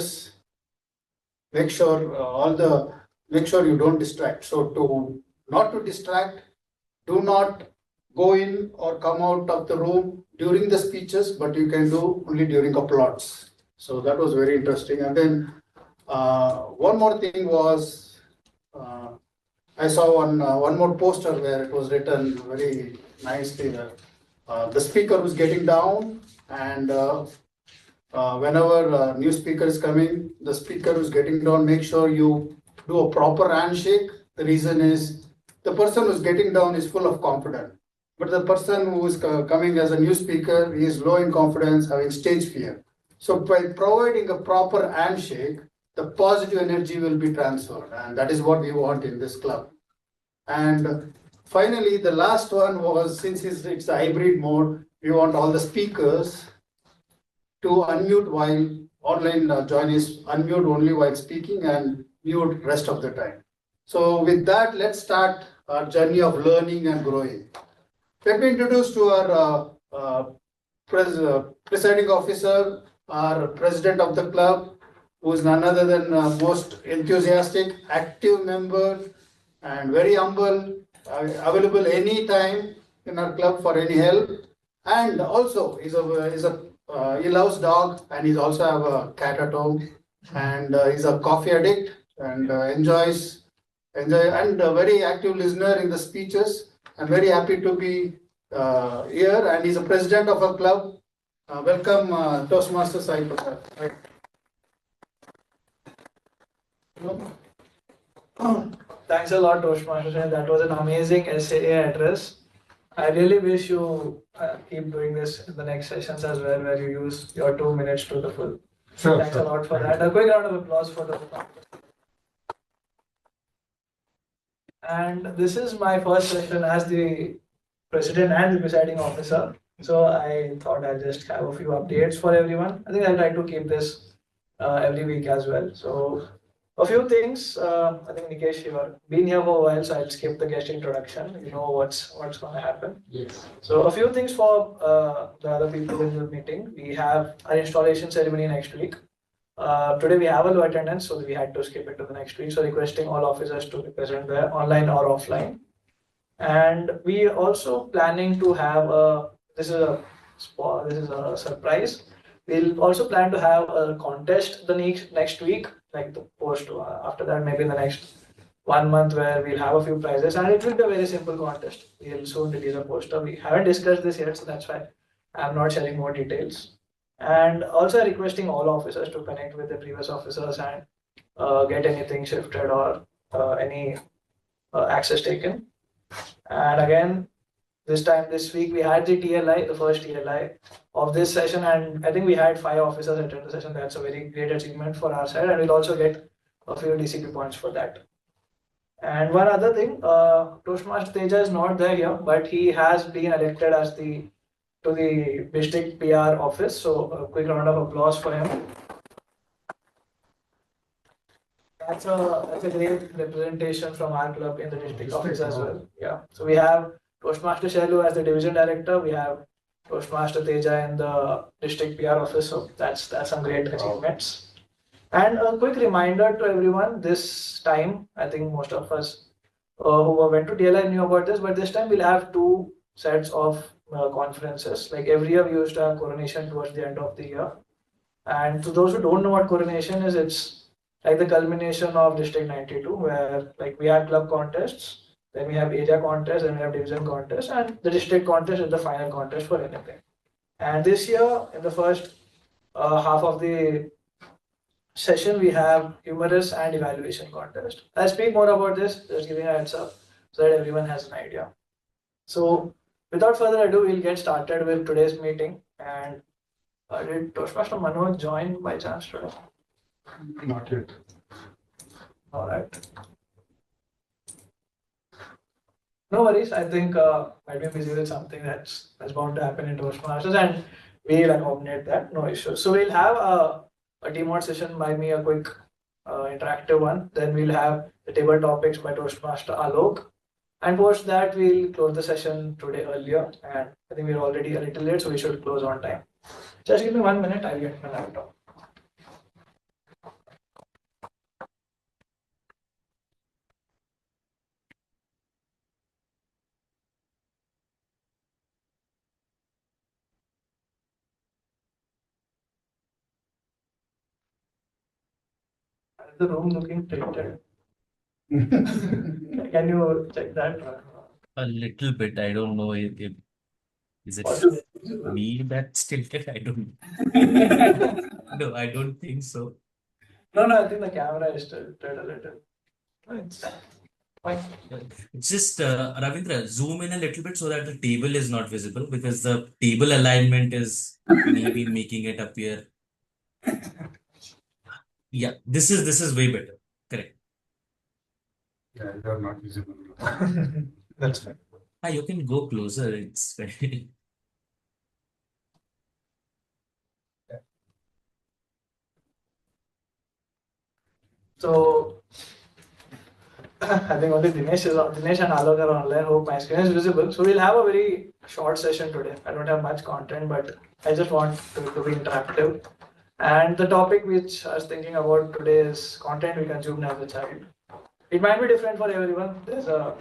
speeches, make sure you don't distract. So not to distract, do not go in or come out of the room during the speeches, but you can do only during applause. So that was very interesting. And then one more thing was, I saw one more poster where it was written very nicely that the speaker was getting down, and whenever a new speaker is coming, the speaker who's getting down, make sure you do a proper handshake. The reason is the person who's getting down is full of confidence, but the person who is coming as a new speaker, he is low in confidence, having stage fear. So by providing a proper handshake, the positive energy will be transferred, and that is what we want in this club. And finally, the last one was, since it's a hybrid mode, we want all the speakers to unmute while online join is unmute only while speaking and mute rest of the time. So with that, let's start our journey of learning and growing. Let me introduce to our presiding officer, our president of the club, who is none other than most enthusiastic, active member, and very humble, available anytime in our club for any help. And also he loves dog, and he's also have a cat at home, and he's a coffee addict and enjoys and a very active listener in the speeches. I'm very happy to be here, and he's a president of a club. Welcome, Toastmasters Sai Prasad. Thanks a lot, Toastmasters. That was an amazing SAA address. I really wish you keep doing this in the next sessions as well, where you use your 2 minutes to the full. Sure. Thanks a lot for that. A quick round of applause for the. And this is my first session as the president and the presiding officer. So I thought I'll just have a few updates for everyone. I think I'll try to keep this every week as well. So a few things. I think Nikesh, you have been here for a while, so I'll skip the guest introduction. You know what's going to happen. Yes. So a few things for the other people in the meeting. We have our installation ceremony next week. Today we have a low attendance, so we had to skip it to the next week. So requesting all officers to be present there, online or offline. And we also planning to have this is a surprise. We'll also plan to have a contest the next week, like the post after that, maybe in the next 1 month, where we'll have a few prizes, and it will be a very simple contest. We'll soon release a poster. We haven't discussed this yet, so that's why I'm not sharing more details. And also requesting all officers to connect with the previous officers and get anything shifted or any access taken. And again, this week we had the TLI, the first TLI of this session, and I think we had 5 officers attend the session. That's a very great achievement for our side, and we'll also get a few DCP points for that. And one other thing, Toastmaster Teja is not there here, but he has been elected as to the district PR office. So a quick round of applause for him. That's a great representation from our club in the district office as well. Yeah. So we have Toastmaster Shailu as the division director. We have Toastmaster Teja in the district PR office. So that's some great achievements. And a quick reminder to everyone, this time, I think most of us who went to DLI knew about this, but this time we'll have 2 sets of conferences. Like every year we used to have coronation towards the end of the year. And to those who don't know what coronation is, it's like the culmination of District 92, where like we have club contests, then we have area contests, then we have division contests, and the district contest is the final contest for anything. And this year, in the first half of the session, we have humorous and evaluation contest. I'll speak more about this, just giving a heads up so that everyone has an idea. So without further ado, we'll get started with today's meeting. And did Toastmaster Manoj join by chance today? Not yet. All right. No worries. I think might be busy with something that's bound to happen in Toastmasters, and we'll accommodate that. No issues. So we'll have a demo session by me, a quick interactive one. Then we'll have the table topics by Toastmaster Alok. And post that, we'll close the session today earlier. And I think we're already a little late, so we should close on time. Just give me 1 minute, I'll get my laptop. Why is the room looking tilted? Can you check that? A little bit. I don't know if is it Possible. me that's tilted? I don't. No, I don't think so. No, I think the camera is tilted a little. It's fine. It's just Ravindra, zoom in a little bit so that the table is not visible because the table alignment is maybe making it appear. Yeah, this is way better. Correct. Yeah, they are not visible. That's fine. You can go closer. It's very. So I think only Dinesh and Alok are online. Hope my screen is visible. So we'll have a very short session today. I don't have much content, but I just want to be interactive. And the topic which I was thinking about today is content we consumed as a child. It might be different for everyone. There's a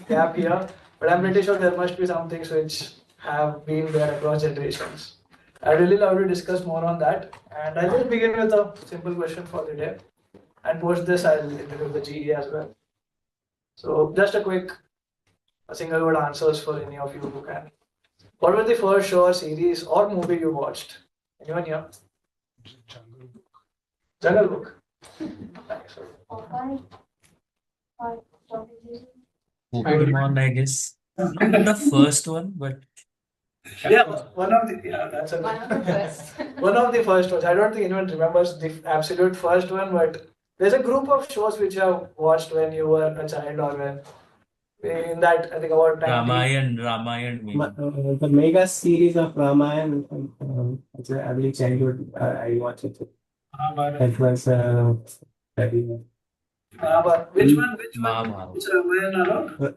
gap here, but I'm pretty sure there must be some things which have been there across generations. I'd really love to discuss more on that. And I'll just begin with a simple question for the day. And post this, I'll introduce the GE as well. So just a single word answers for any of you who can. What was the first show or series or movie you watched? Anyone here? Jungle Book. Pokemon, I guess. Not the first one, but Yeah, that's a One of the first. one of the first ones. I don't think anyone remembers the absolute first one, but there's a group of shows which you have watched when you were a child or when in that I think about 90. Ramayan maybe. The mega series of Ramayana, it's a early childhood. I watched it. That was very. But which one? Mahabharata. Which Ramayana Alok?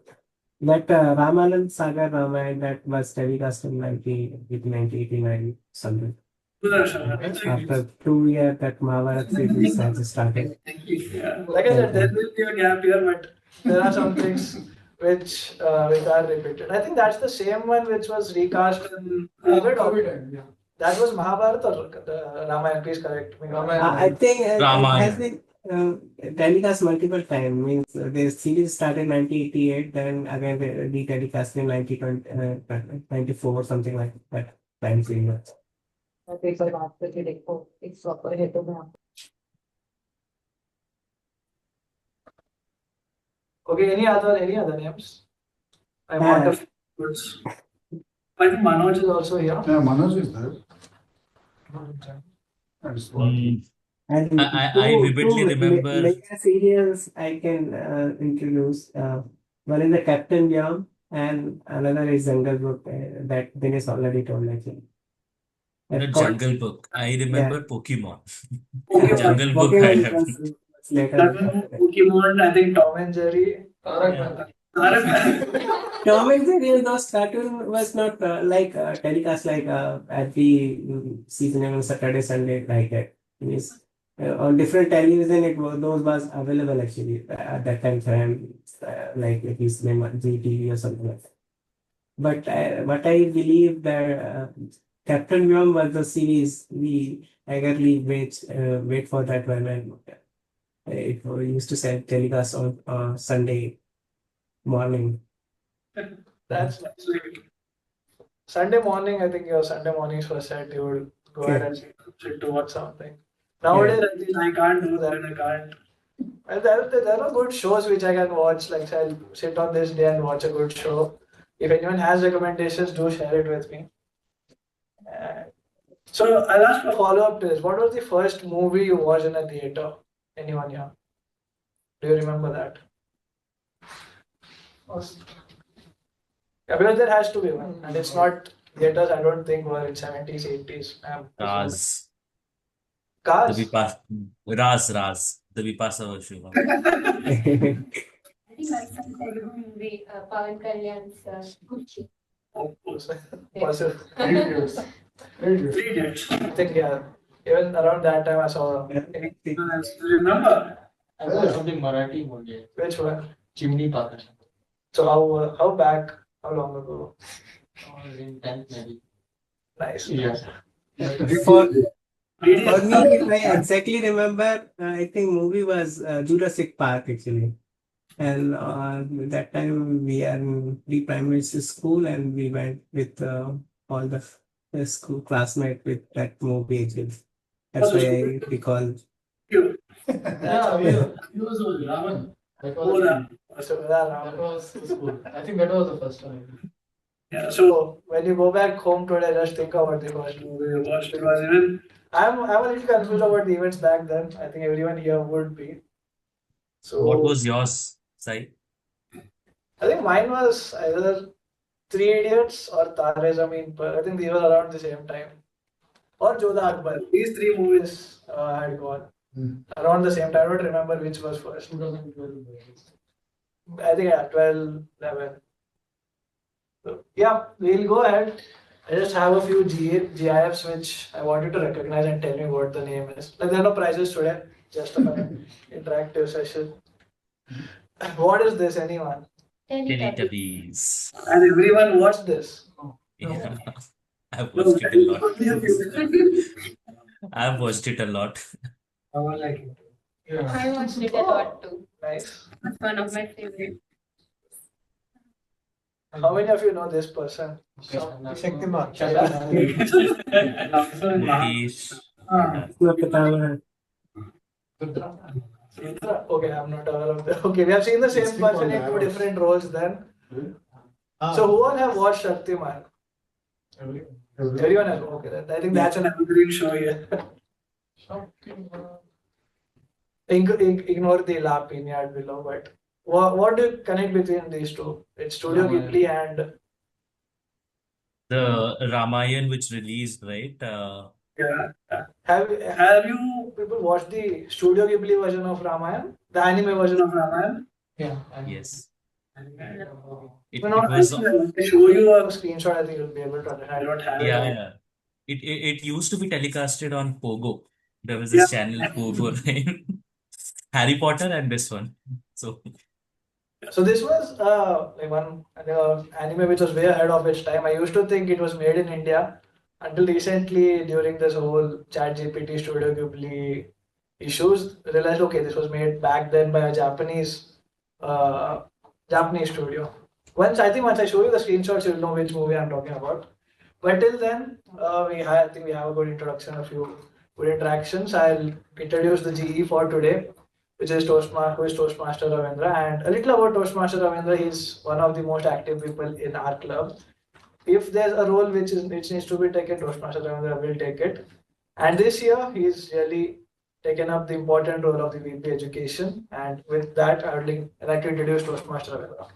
That Ramayan Saga Ramayana that was telecast in 1989 something. After 2 years, that Mahabharata series has started. Yeah. Like I said, there will be a gap here, but there are some things which are repeated. I think that's the same one which was recast in COVID. Yeah. That was Mahabharata or the Ramayana. Please correct me. I think it has Ramayana. been telecast multiple times. Means the series started in 1988, then again they telecast in 1994 or something like that. Time series. एक बार बात करके देखो एक proper है तो मैं Okay, any other names? I want a few words. I think Manoj is also here. Yeah, Manoj is there. That's what. And I vividly remember- mega series I can introduce. One is the Captain Yam and another is Jungle Book that Dinesh already told actually. The Jungle Book. I remember Pokemon. Pokemon. Jungle Book. I Pokemon have. was later. Pokemon, I think Tom and Jerry. Yeah. Tom and Jerry, those cartoon was not telecast like at the season on Saturday, Sunday like that. Means, on different television, those was available actually at that time, like at least GTV or something like that. But I believe that Captain Yom was the series we eagerly wait for that one, and it used to say telecast on Sunday morning. That's nice. Sunday morning, I think your Sunday mornings were set. You would go ahead and sit to watch something. Nowadays, I can't do that. I can't. And there are good shows which I can watch. Like I'll sit on this day and watch a good show. If anyone has recommendations, do share it with me. So I'll ask a follow-up to this. What was the first movie you watched in a theater? Anyone here? Do you remember that? Yeah, because there has to be one. And it's not theaters, I don't think, were in 70s, 80s. Raz. Cars? The Raz. The Vipasa Shiva. I think I saw the movie Pawan Kalyan's Gucci. Possible. Very I think, yeah. Even around that time, I saw. Remember? I watched something Marathi movie. Which one? Chimney Pakasha. So how back? How long ago? I was in 10th maybe. Nice. Yeah. For me, if I exactly remember, I think movie was Jurassic Park actually. And that time we are in pre-primary school and we went with all the school classmates with that movie actually. That's why I recall. Yeah, we was Raman. That was that was the school. I think that was the first time. Yeah, so when you go back home today, just think about the first movie you watched because even I'm a little confused about the events back then. I think everyone here would be. What So was yours, Sai? I think mine was either Three Idiots or Tare Zameen Par. I think they were around the same time. Or Jodha Akbar. These three movies had gone around the same time. I don't remember which was first. 2012. I think 12, 11. So, yeah, we'll go ahead. I just have a few GIFs which I want you to recognize and tell me what the name is. Like there are no prizes today, just an interactive session. What is this, anyone? Teletubbies. And everyone watched this. Yeah, I've watched it a lot. I've watched it a lot. I was like, Yeah. I watched it a lot too. nice. It's one of my favorites. How many of you know this person? Shaktiman. Mukesh. Okay, I'm not aware of that. Okay, we have seen the same person in two different roles then. So who all have watched Shaktiman? Everyone has. Okay, I think that's an evergreen show here. Ignore the La Piñard below, but what do you connect between these two? It's Studio Ghibli and The Ramayan which released, right? yeah. Have you people watched the Studio Ghibli version of Ramayana? The anime version of Ramayana? Yeah. Yes. It No, was, I'll show you a screenshot. I think you'll be able to understand. I don't have it. yeah. It used to be telecasted on Pogo. There was Yeah. this channel Pogo, right? Harry Potter and this one. So So this was like one anime which was way ahead of its time. I used to think it was made in India until recently during this whole ChatGPT Studio Ghibli issues. I realized okay, this was made back then by a Japanese studio. Once I show you the screenshots, you'll know which movie I'm talking about. But till then, I think we have a good introduction, a few good interactions. I'll introduce the GE for today, which is who is Toastmaster Ravindra. And a little about Toastmaster Ravindra, he's one of the most active people in our club. If there's a role which needs to be taken, Toastmaster Ravindra will take it. And this year, he's really taken up the important role of the VP Education. And with that, I would like to introduce Toastmaster Ravindra.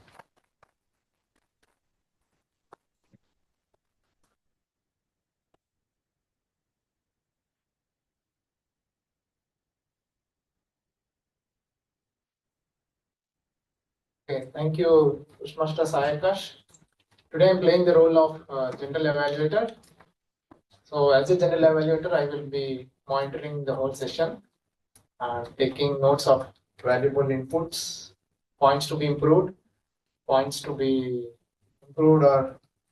Okay, thank you, Toastmaster Sayakash. Today I'm playing the role of general evaluator. So as a general evaluator, I will be monitoring the whole session, taking notes of valuable inputs, points to be improved,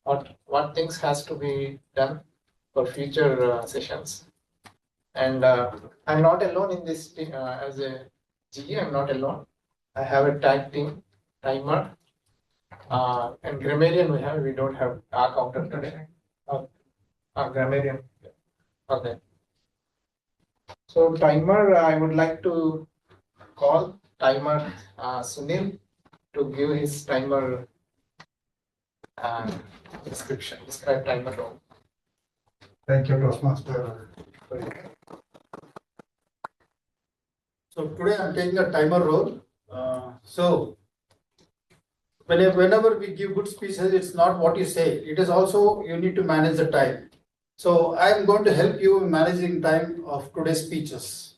or what things has to be done for future sessions. And I'm not alone in this as a GE. I'm not alone. I have a tag team, timer, and grammarian. We don't have our counter today. Grammarian. Okay. So timer, I would like to call timer Sunil to give his timer describe timer role. Thank you, Toastmaster. So today I'm taking a timer role. So whenever we give good speeches, it's not what you say. It is also you need to manage the time. So I'm going to help you in managing time of today's speeches.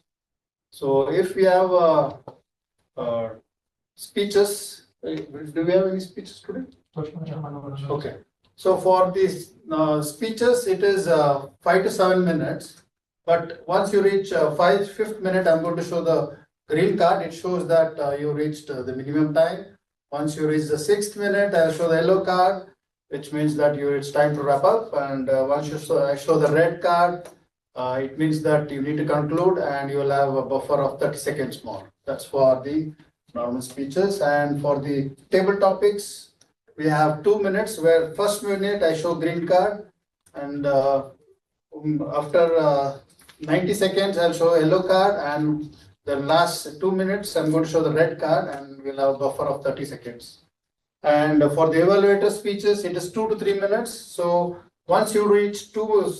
So if we have speeches, do we have any speeches today? Okay. So for these speeches, it is 5 to 7 minutes. But once you reach fifth minute, I'm going to show the green card. It shows that you reached the minimum time. Once you reach the 6th minute, I'll show the yellow card, which means that it's time to wrap up. And once I show the red card, it means that you need to conclude and you will have a buffer of 30 seconds more. That's for the normal speeches. And for the table topics, we have 2 minutes where first minute I show green card and after 90 seconds I'll show yellow card, and the last 2 minutes I'm going to show the red card, and we'll have a buffer of 30 seconds. And for the evaluator speeches, it is 2 to 3 minutes. So once you reach 2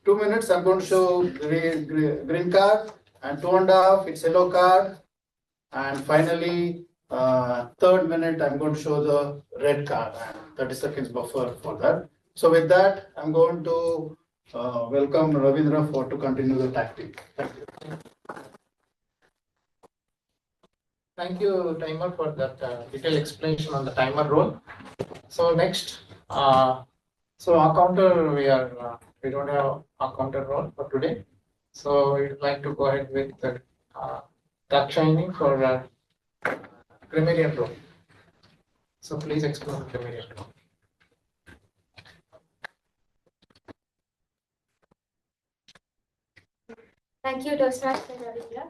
minutes, I'm going to show green card, and 2.5, it's yellow card. And finally, third minute, I'm going to show the red card, and 30 seconds buffer for that. So with that, I'm going to welcome Ravindra to continue the tactic. Thank you. Thank you, timer, for that detailed explanation on the timer role. So next, so our counter, we don't have a counter role for today. So we'd like to go ahead with the duck shining for grammarian role. So please explain the grammarian role. Thank you, Toastmaster Ravindra.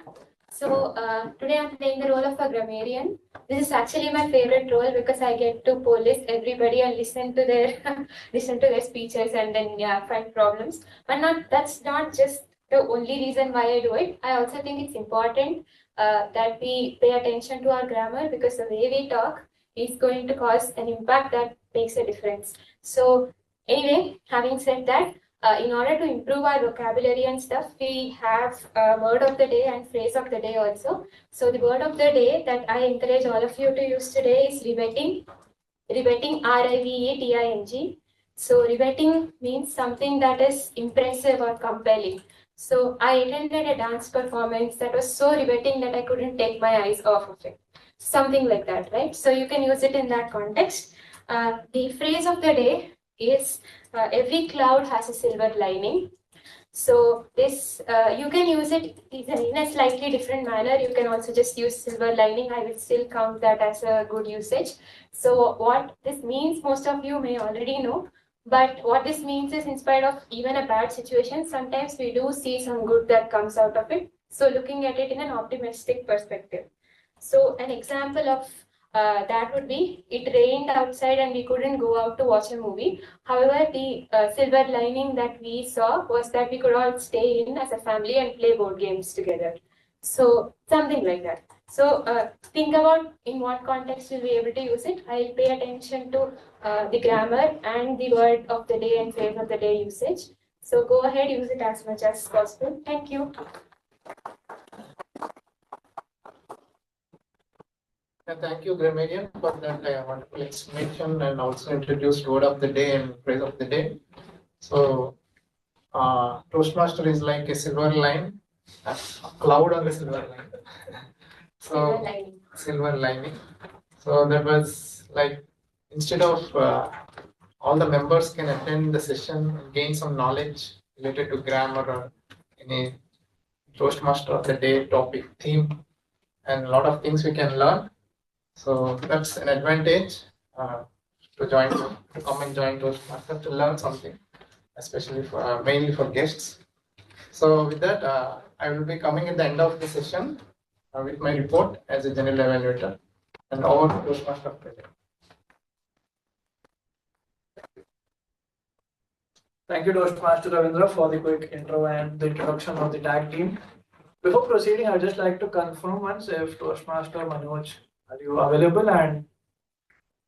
So today I'm playing the role of a grammarian. This is actually my favorite role because I get to police everybody and listen to their listen to their speeches and then find problems. But that's not just the only reason why I do it. I also think it's important that we pay attention to our grammar, because the way we talk is going to cause an impact that makes a difference. So anyway, having said that, in order to improve our vocabulary and stuff, we have a word of the day and phrase of the day also. So the word of the day that I encourage all of you to use today is riveting. Riveting, R-I-V-E-T-I-N-G. So riveting means something that is impressive or compelling. So I attended a dance performance that was so riveting that I couldn't take my eyes off of it. Something like that, right? So you can use it in that context. The phrase of the day is every cloud has a silver lining. So this you can use it in a slightly different manner. You can also just use silver lining. I will still count that as a good usage. So what this means, most of you may already know, but what this means is, in spite of even a bad situation, sometimes we do see some good that comes out of it. So looking at it in an optimistic perspective. So an example of that would be, it rained outside and we couldn't go out to watch a movie. However, the silver lining that we saw was that we could all stay in as a family and play board games together. So something like that. So think about in what context you'll be able to use it. I'll pay attention to the grammar and the word of the day and phrase of the day usage. So go ahead, use it as much as possible. Thank you. And thank you, grammarian, for that wonderful explanation, and also introduced word of the day and phrase of the day. So, Toastmaster is like a silver line, a cloud on the silver line. So, silver lining. So that was like, instead of all the members can attend the session and gain some knowledge related to grammar or any Toastmaster of the day topic, theme, and a lot of things we can learn. So that's an advantage to come and join Toastmasters to learn something, especially for mainly for guests. So with that, I will be coming at the end of the session with my report as a general evaluator, and over to Toastmaster project. Thank you, Toastmaster Ravindra, for the quick intro and the introduction of the tag team. Before proceeding, I'd just like to confirm once if Toastmaster Manoj, are you available and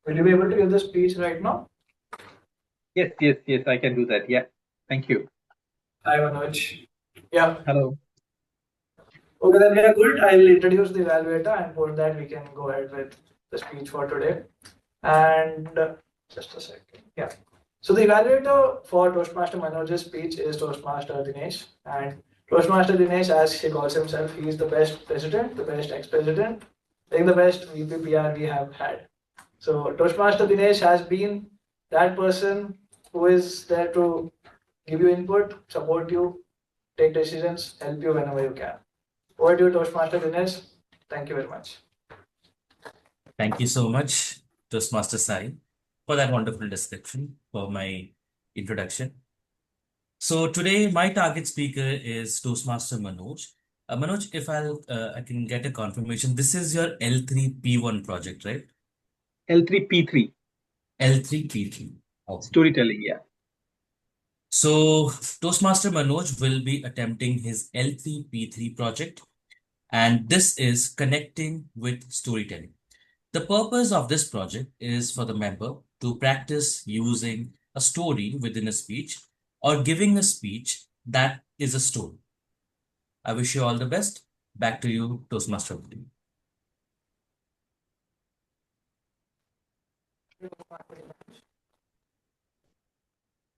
will you be able to give the speech right now? Yes, I can do that. Yeah, thank you. Hi, Manoj. Yeah. Hello. Okay, then we are good. I'll introduce the evaluator, and for that we can go ahead with the speech for today. And just a second. Yeah. So the evaluator for Toastmaster Manoj's speech is Toastmaster Dinesh. And Toastmaster Dinesh, as he calls himself, he is the best president, the best ex-president, the best VPPR we have had. So Toastmaster Dinesh has been that person who is there to give you input, support you, take decisions, help you whenever you can. Over to you, Toastmaster Dinesh. Thank you very much. Thank you so much, Toastmaster Sai, for that wonderful description for my introduction. So today my target speaker is Toastmaster Manoj. Manoj, if I can get a confirmation, this is your L3P1 project, right? L3P3, L3P3. Okay. storytelling. Yeah. So Toastmaster Manoj will be attempting his L3P3 project, and this is connecting with storytelling. The purpose of this project is for the member to practice using a story within a speech or giving a speech that is a story. I wish you all the best. Back to you, Toastmaster.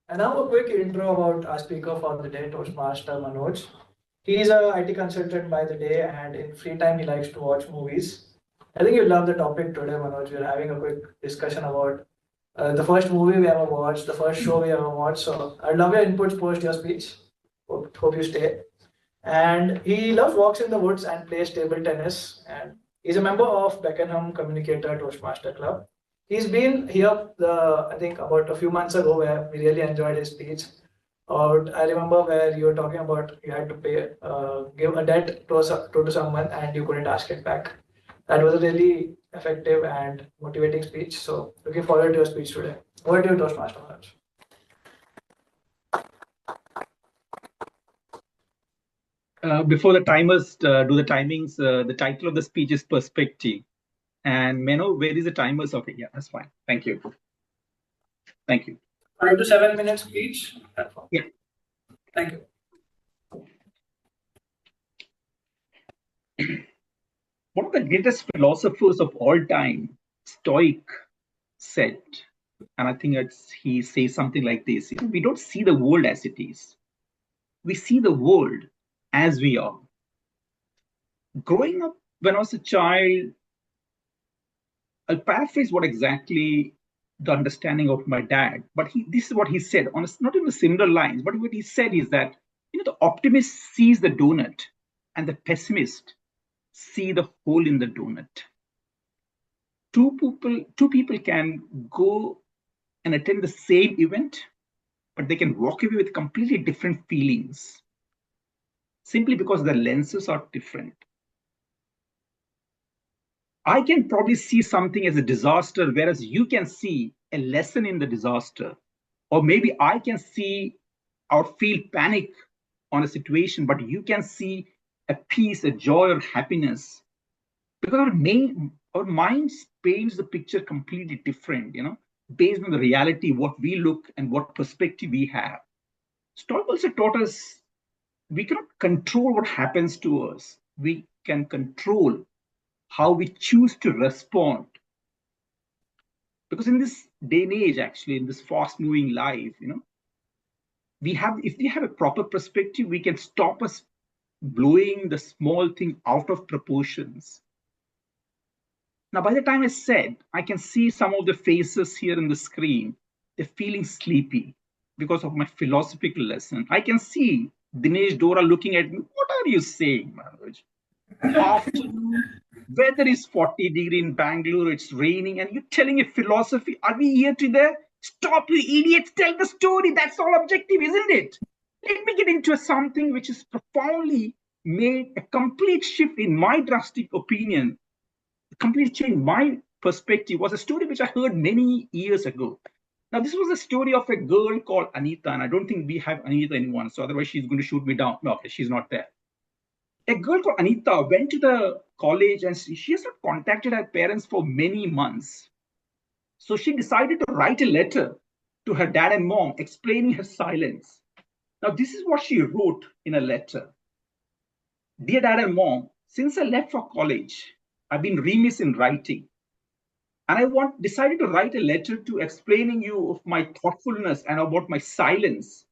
And now a quick intro about our speaker for the day, Toastmaster Manoj. He is a IT consultant by the day, and in free time he likes to watch movies. I think you love the topic today, Manoj. We're having a quick discussion about the first movie we ever watched, the first show we ever watched. So I'd love your inputs post your speech. Hope you stay. And he loves walks in the woods and plays table tennis. And he's a member of Beckenham Communicator Toastmaster Club. He's been here, I think, about a few months ago, where we really enjoyed his speech. I remember where you were talking about you had to pay, give a debt to someone, and you couldn't ask it back. That was a really effective and motivating speech. So, looking forward to your speech today. Over to you, Toastmaster Manoj. Before the timers do the timings, the title of the speech is Perspective. And Meno, where is the timers? Okay, yeah, that's fine. Thank you. Thank you. 5 to 7 minutes speech. Yeah. Thank you. One of the greatest philosophers of all time, Stoic, said, and I think he says something like this: we don't see the world as it is, we see the world as we are. Growing up, when I was a child, I'll paraphrase what exactly the understanding of my dad, but this is what he said, on not in the similar lines, but what he said is that, the optimist sees the donut and the pessimist see the hole in the donut. Two people can go and attend the same event, but they can walk away with completely different feelings simply because their lenses are different. I can probably see something as a disaster, whereas you can see a lesson in the disaster. Or maybe I can see or feel panic on a situation, but you can see a peace, a joy, or happiness. Because our minds paints the picture completely different, based on the reality, what we look and what perspective we have. Stoic also taught us we cannot control what happens to us. We can control how we choose to respond. Because in this day and age, actually, in this fast-moving life, if we have a proper perspective, we can stop us blowing the small thing out of proportions. Now, by the time I said, I can see some of the faces here in the screen, they're feeling sleepy because of my philosophical lesson. I can see Dinesh Dora looking at me. What are you saying, Manoj? Afternoon, weather is 40-degree in Bengaluru, it's raining, and you're telling a philosophy. Are we here to there? Stop, you idiots, tell the story. That's all objective, isn't it? Let me get into something which has profoundly made a complete shift in my drastic opinion, completely changed my perspective. Was a story which I heard many years ago. Now, this was a story of a girl called Anita, and I don't think we have Anita anyone, so otherwise she's going to shoot me down. No, okay, she's not there. A girl called Anita went to the college and she has not contacted her parents for many months. So she decided to write a letter to her dad and mom explaining her silence. Now, this is what she wrote in a letter. Dear dad and mom, since I left for college, I've been remiss in writing. And I decided to write a letter to explaining you of my thoughtfulness and about my silence.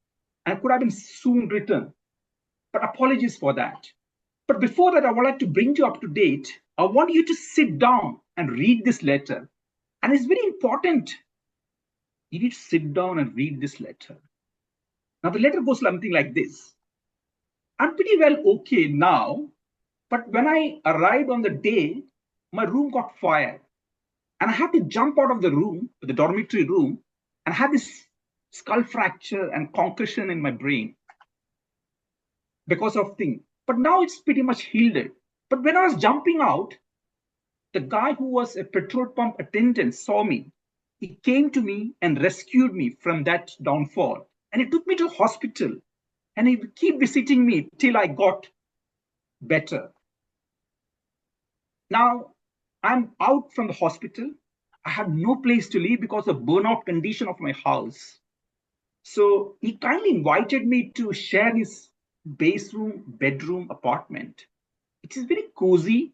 And it could have been soon written, but apologies for that. But before that, I would like to bring you up to date. I want you to sit down and read this letter. And it's very important. You need to sit down and read this letter. Now, the letter goes something like this. I'm pretty well okay now, but when I arrived on the day, my room got fire. And I had to jump out of the room, the dormitory room, and I had this skull fracture and concussion in my brain because of thing. But now it's pretty much healed. But when I was jumping out, the guy who was a petrol pump attendant saw me. He came to me and rescued me from that downfall. And he took me to hospital. And he would keep visiting me till I got better. Now I'm out from the hospital. I have no place to live because of burnout condition of my house. So he kindly invited me to share his bedroom apartment. It is very cozy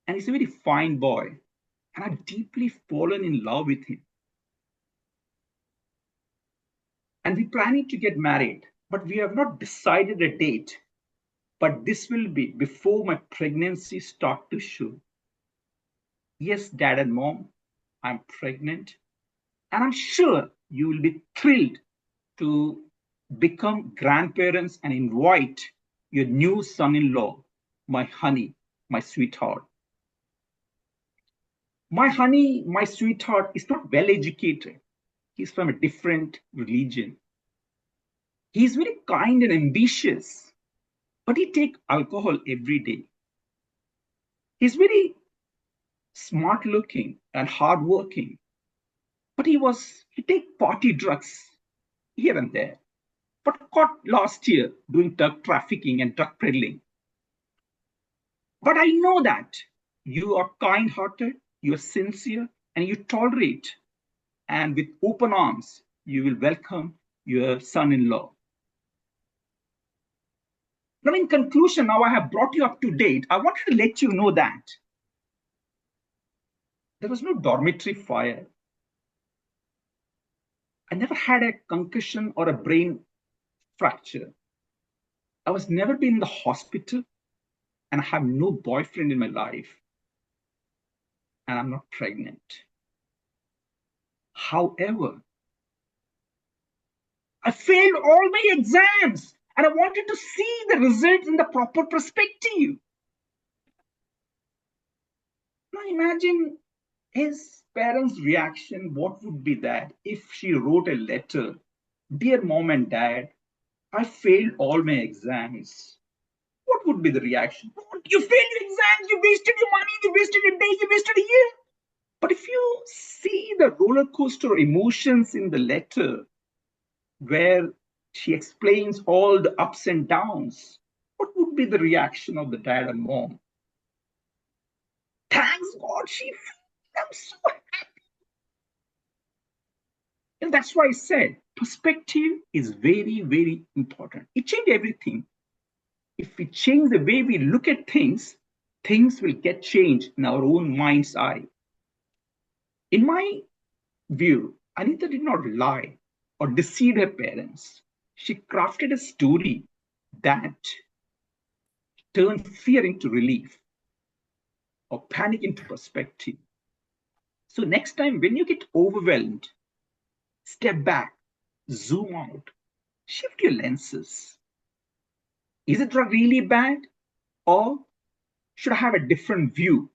and he's a very fine boy. And I've deeply fallen in love with him. And we're planning to get married, but we have not decided a date. But this will be before my pregnancy start to show. Yes, Dad and Mom, I'm pregnant. And I'm sure you will be thrilled to become grandparents and invite your new son-in-law, my honey, my sweetheart. My honey, my sweetheart is not well educated. He's from a different religion. He's very kind and ambitious, but he takes alcohol every day. He's very smart looking and hardworking, but he takes party drugs here and there, but caught last year doing drug trafficking and drug peddling. But I know that you are kind-hearted, you are sincere, and you tolerate. And with open arms, you will welcome your son-in-law. Now, in conclusion, now I have brought you up to date. I wanted to let you know that there was no dormitory fire. I never had a concussion or a brain fracture. I was never been in the hospital, and I have no boyfriend in my life. And I'm not pregnant. However, I failed all my exams and I wanted to see the results in the proper perspective. Now imagine his parents' reaction. What would be that if she wrote a letter? Dear Mom and Dad, I failed all my exams. What would be the reaction? You failed your exams, you wasted your money, you wasted a day, you wasted a year. But if you see the roller coaster emotions in the letter, where she explains all the ups and downs, what would be the reaction of the dad and mom? Thanks God, I'm so happy. And that's why I said perspective is very, very important. It changed everything. If we change the way we look at things, things will get changed in our own mind's eye. In my view, Anita did not lie or deceive her parents. She crafted a story that turned fear into relief or panic into perspective. So next time when you get overwhelmed, step back, zoom out, shift your lenses. Is it really bad, or should I have a different view?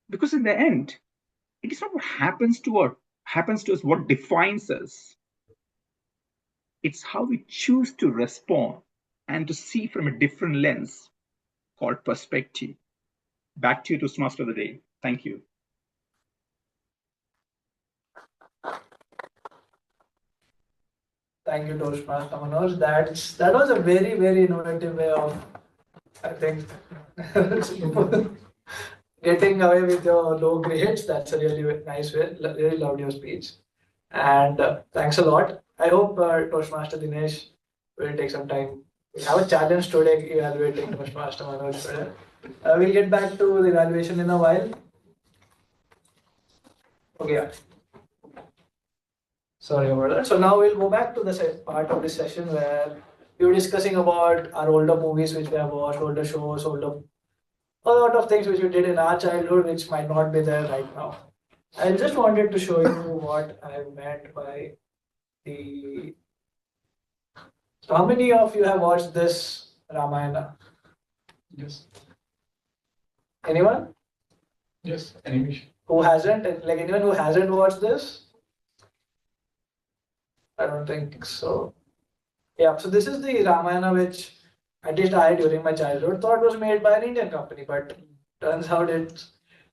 Because in the end, it is not what happens to us what defines us. It's how we choose to respond and to see from a different lens called perspective. Back to you, Toastmaster of the Day. Thank you. Thank you, Toastmaster Manoj. That was a very, very innovative way of, I think, getting away with your low grades. That's a really nice way. Really loved your speech. And thanks a lot. I hope Toastmaster Dinesh will take some time. We have a challenge today evaluating Toastmaster Manoj today. We'll get back to the evaluation in a while. Okay. Sorry about that. So now we'll go back to the part of this session where we were discussing about our older movies which we have watched, older shows, a lot of things which we did in our childhood which might not be there right now. I just wanted to show you what I meant by the. So how many of you have watched this Ramayana? Yes. Anyone? Yes. Animation. Who hasn't? Like anyone who hasn't watched this? I don't think so. Yeah, so this is the Ramayana which at least I during my childhood thought was made by an Indian company, but turns out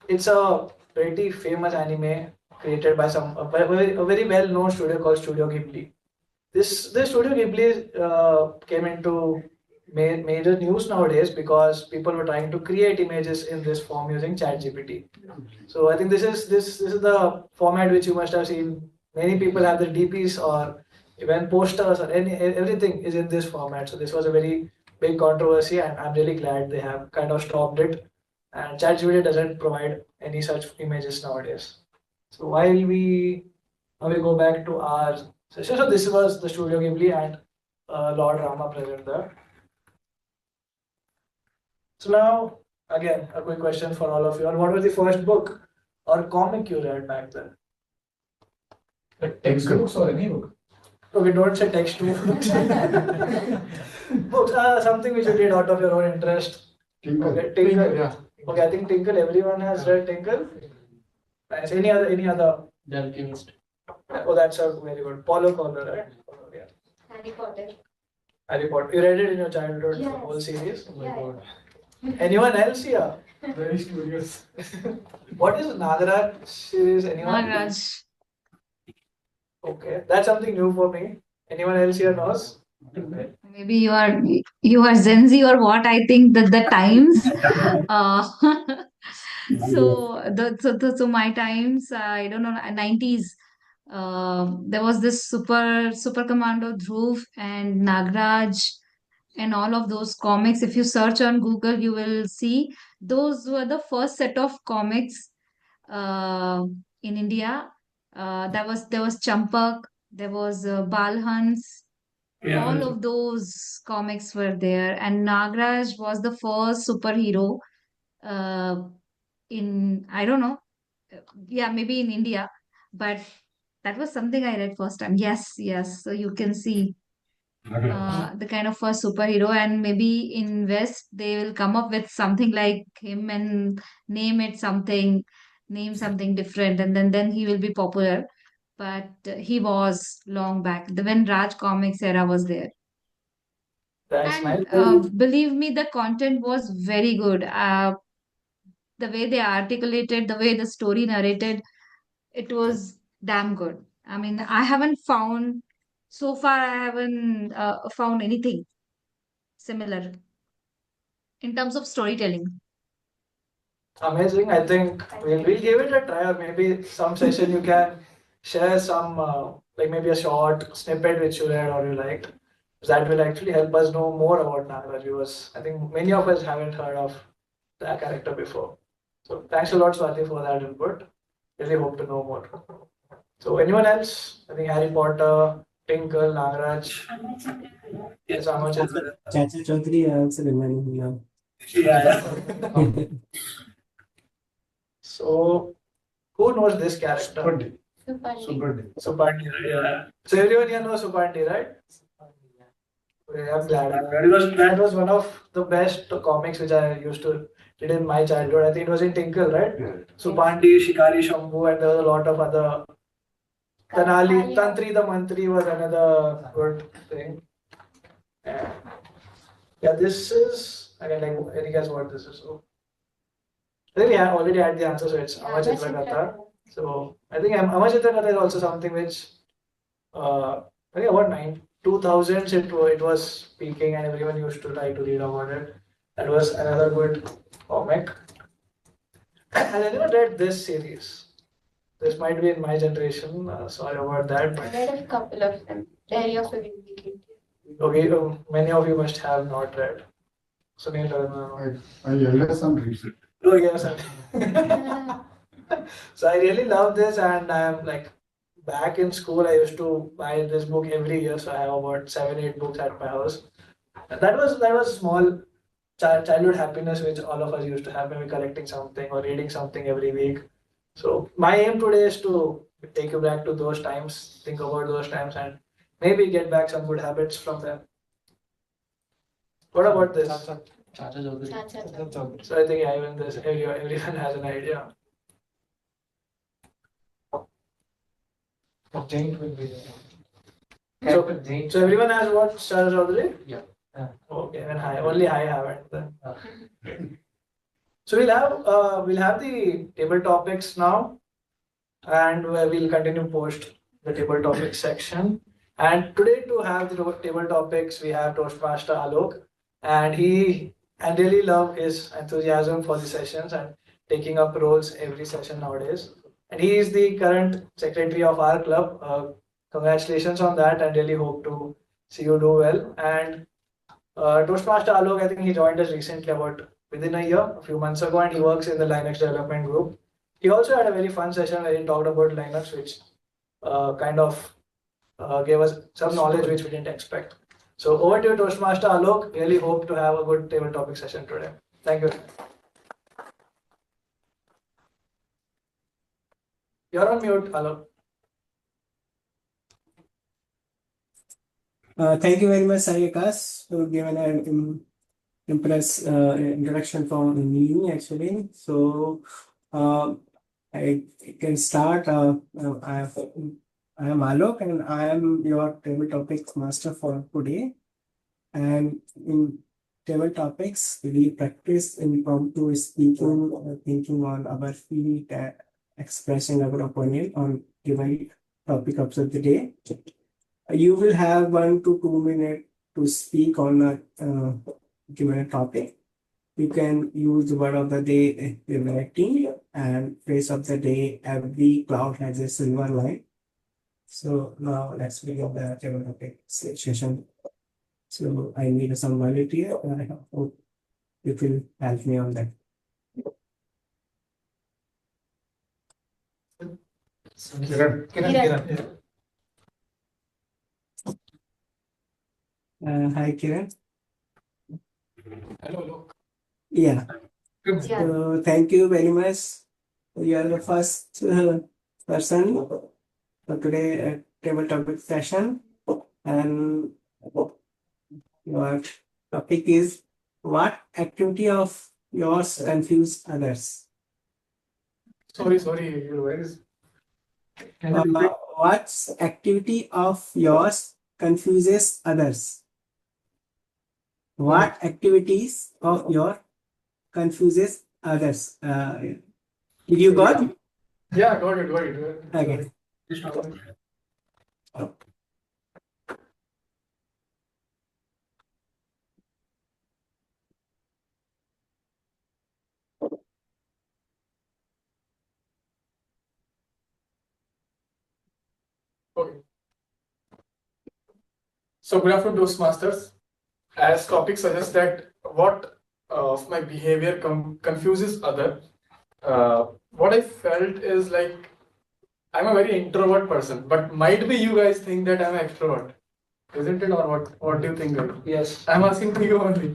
it's a pretty famous anime created by a very well known studio called Studio Ghibli. This Studio Ghibli came into major news nowadays because people were trying to create images in this form using ChatGPT. So I think this is the format which you must have seen. Many people have their DPs or even posters or everything is in this format. So this was a very big controversy, and I'm really glad they have kind of stopped it. And ChatGPT doesn't provide any such images nowadays. So while we now we go back to our session. So this was the Studio Ghibli and Lord Rama present there. So now again a quick question for all of you. What was the first book or comic you read back then? Like textbooks or any book? Okay, don't say textbook. Books are something which you did out of your own interest. Tinkle. Okay, Tinkle. Yeah. Okay, I think Tinkle. Everyone has read Tinkle. Nice. Any other? The Alchemist. Oh, that's a very good. Paulo Coelho, right? Yeah. Harry Potter. Harry Potter. You read it in your childhood, the Yes. whole series. Oh my Yeah. god. Anyone else here? Very studious. What is Nagaraj series? Anyone? Nagraj. Okay, that's something new for me. Anyone else here knows? Maybe you are Gen Z or what? I think that the times. Uh, so my times. I don't know. 90s. There was this super commando Dhruv and Nagraj and all of those comics. If you search on Google, you will see those were the first set of comics in India. There was Champak, there was Balhans, all of those comics were there, and Nagraj was the first superhero uh, in I don't know, yeah, maybe in India, but that was something I read first time. Yes, yes. So you can see the kind of first superhero, and maybe in West they will come up with something like him and name something different, and then he will be popular. But he was long back when Raj Comics era was there. That's nice. And believe me, the content was very good. The way they articulated, the way the story narrated, it was damn good. I mean, so far, I haven't found anything similar in terms of storytelling. Amazing. I think we'll give it a try, or maybe some session you can share some like maybe a short snippet which you read or you liked. That will actually help us know more about Nagaraj because I think many of us haven't heard of that character before. So thanks a lot, Swati, for that input. Really hope to know more. So anyone else? I think Harry Potter, Tinkle, Nagaraj. Yes, Amachal. Chacha Chaudhary, I also remember him now. Yeah. So who knows this character? Supandi. Supandi. Supandi. Supandi, yeah. So everyone here knows Supandi, right? Okay, I'm glad. That was one of the best comics which I used to read in my childhood. I think it was in Tinkle, right? Yeah. Supandi, Shikari Shambhu, and there was a lot of other. Tanali, Tantri the Mantri was another good thing. Yeah, this is again like any guess what this is. So I think we have already had the answer, so it's Amachitra Katha. So I think Amachitra Katha is also something which I think about 2000s it was peaking and everyone used to try to read about it. That was another good comic. Has anyone read this series? This might be in my generation. Sorry about that. I read a couple of them. Diary of a Wimpy. Okay, many of you must have not read. Sunil doesn't know. My younger son reads it. Oh yes. So I really love this, and I'm like back in school. I used to buy this book every year, so I have about 7-8 books at my house. And that was small childhood happiness which all of us used to have, maybe collecting something or reading something every week. So my aim today is to take you back to those times, think about those times, and maybe get back some good habits from them. What about this? Chacha Chaudhary. Chacha. So I think yeah, even this everyone has an idea. I think will be So everyone has watched Shah Chaudhary? Yeah. Okay, and only I haven't then. So we'll have the table topics now, and we'll continue post the table topics section. And today to have the table topics, we have Toastmaster Alok, and I really love his enthusiasm for the sessions and taking up roles every session nowadays. And he is the current secretary of our club. Congratulations on that, and really hope to see you do well. And Toastmaster Alok, I think he joined us recently, about within a year, a few months ago, and he works in the Linux development group. He also had a very fun session where he talked about Linux, which kind of gave us some knowledge which we didn't expect. So over to you, Toastmaster Alok. Really hope to have a good table topic session today. Thank you. You're on mute, Alok. Thank you very much, Sarikas, for giving an introduction from me actually. So I can start. I am Alok and I am your table topics master for today. And in table topics, we practice impromptu speaking, thinking on our feet, expressing our opinion on given topic of the day. You will have 1 to 2 minutes to speak on a given topic. You can use the word of the day, variety, and phrase of the day. Every cloud has a silver line. So now let's begin the table topic session. So I need some volunteer. I hope you will help me on that. Kiran. Hi, Kiran. Hello. Yeah. So thank you very much. You are the first person for today table topic session, and your topic is what activity of yours confuse others? Sorry, your voice is. Can you repeat? What activity of yours confuses others? What activities of your confuses others? Did you got? Yeah, got it. Okay. Okay. So good afternoon, Toastmasters. As topic suggests that what of my behavior confuses other, what I felt is like I'm a very introvert person, but might be you guys think that I'm an extrovert, isn't it, or what? What do you think, guys? Yes. I'm asking to you only.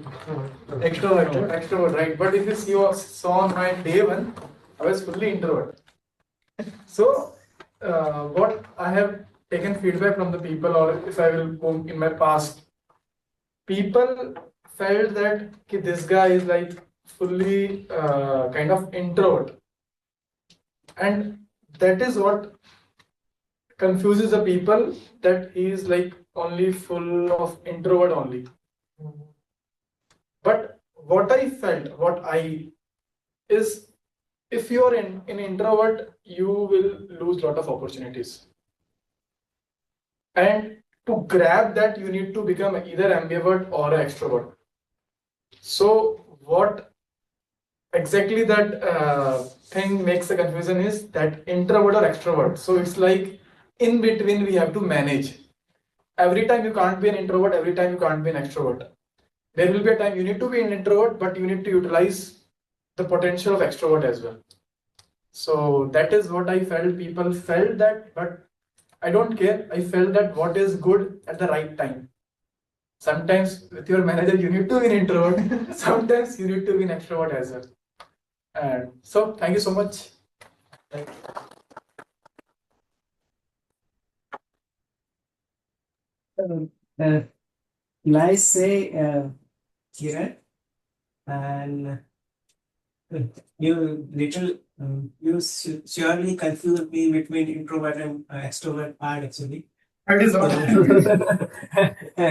Extrovert, right? But if you saw on my day one, I was fully introvert. So, what I have taken feedback from the people, or if I will go in my past, people felt that this guy is like fully kind of introvert, and that is what confuses the people, that he is like only full of introvert only. But what I felt, is if you are an introvert, you will lose lot of opportunities. And to grab that, you need to become either ambivert or an extrovert. So what exactly that thing makes the confusion is that introvert or extrovert. So it's like in between we have to manage. Every time you can't be an introvert, every time you can't be an extrovert. There will be a time you need to be an introvert, but you need to utilize the potential of extrovert as well. So that is what I felt. People felt that, but I don't care. I felt that what is good at the right time. Sometimes with your manager, you need to be an introvert. Sometimes you need to be an extrovert as well. And so, thank you so much. Nice say, Kiran, and you surely confuse me between introvert and extrovert part actually. That is all.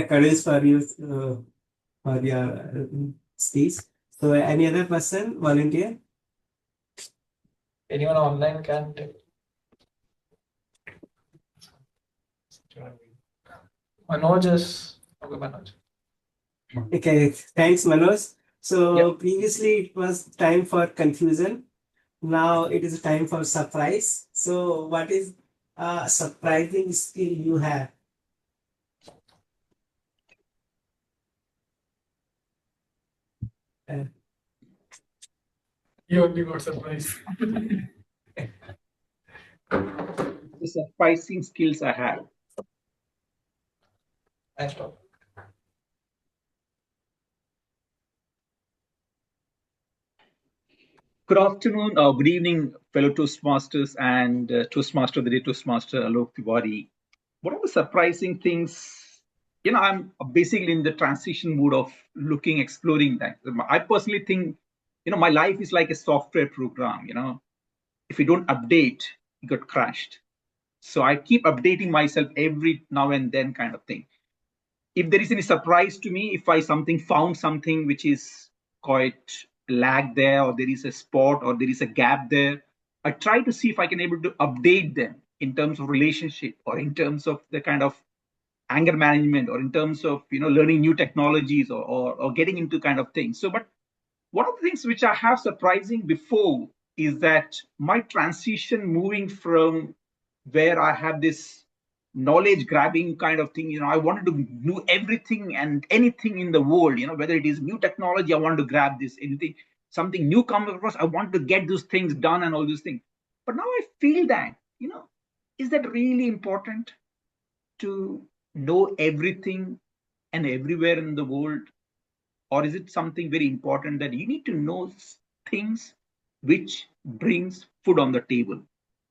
Courage for you, for your speech. So, any other person volunteer? Anyone online can take. Manoj is okay. Manoj. Okay, thanks, Manoj. So previously it was time for confusion. Now it is time for surprise. So what is a surprising skill you have? You only got surprise. The surprising skills I have. Nice talk. Good afternoon or good evening, fellow Toastmasters and Toastmaster of the Day Toastmaster Alok Tiwari. One of the surprising things, I'm basically in the transition mood of looking, exploring that. I personally think, my life is like a software program. If you don't update, you get crashed. So I keep updating myself every now and then, kind of thing. If there is any surprise to me, if I found something which is quite lag there, or there is a spot, or there is a gap there, I try to see if I can able to update them in terms of relationship, or in terms of the kind of anger management, or in terms of learning new technologies, or getting into kind of things. So, but one of the things which I have surprising before is that my transition moving from where I have this knowledge grabbing kind of thing, I wanted to do everything and anything in the world, whether it is new technology, I wanted to grab this, anything, something new comes across, I want to get those things done and all those things. But now I feel that, is that really important to know everything and everywhere in the world? Or is it something very important that you need to know things which brings food on the table?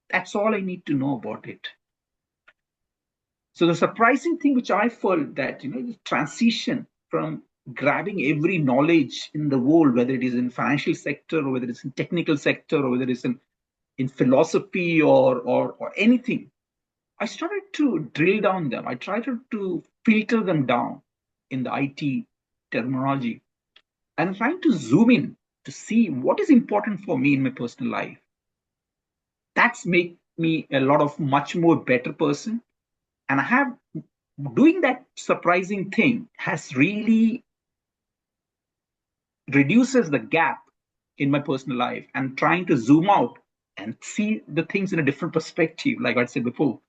That's all I need to know about it. So the surprising thing which I felt that, the transition from grabbing every knowledge in the world, whether it is in financial sector, or whether it's in technical sector, or whether it's in philosophy, or anything, I started to drill down them. I tried to filter them down in the IT terminology, and trying to zoom in to see what is important for me in my personal life. That's made me a lot of much more better person. And I have doing that surprising thing has really reduces the gap in my personal life, and trying to zoom out and see the things in a different perspective, like I said before.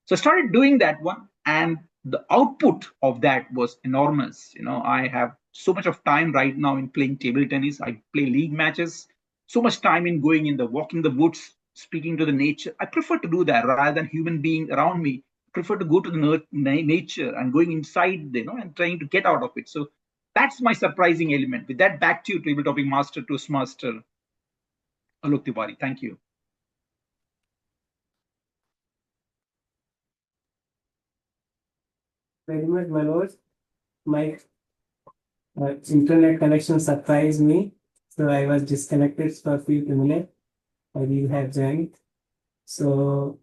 So I started doing that one, and the output of that was enormous. I have so much of time right now in playing table tennis. I play league matches, so much time in going in the walking the woods, speaking to the nature. I prefer to do that rather than human being around me. I prefer to go to the nature and going inside, and trying to get out of it. So that's my surprising element. With that, back to you, table topic master, Toastmaster Alok Tiwari. Thank you. Very much, Manoj. My internet connection surprised me, so I was disconnected for a few minutes. I will have joined. So,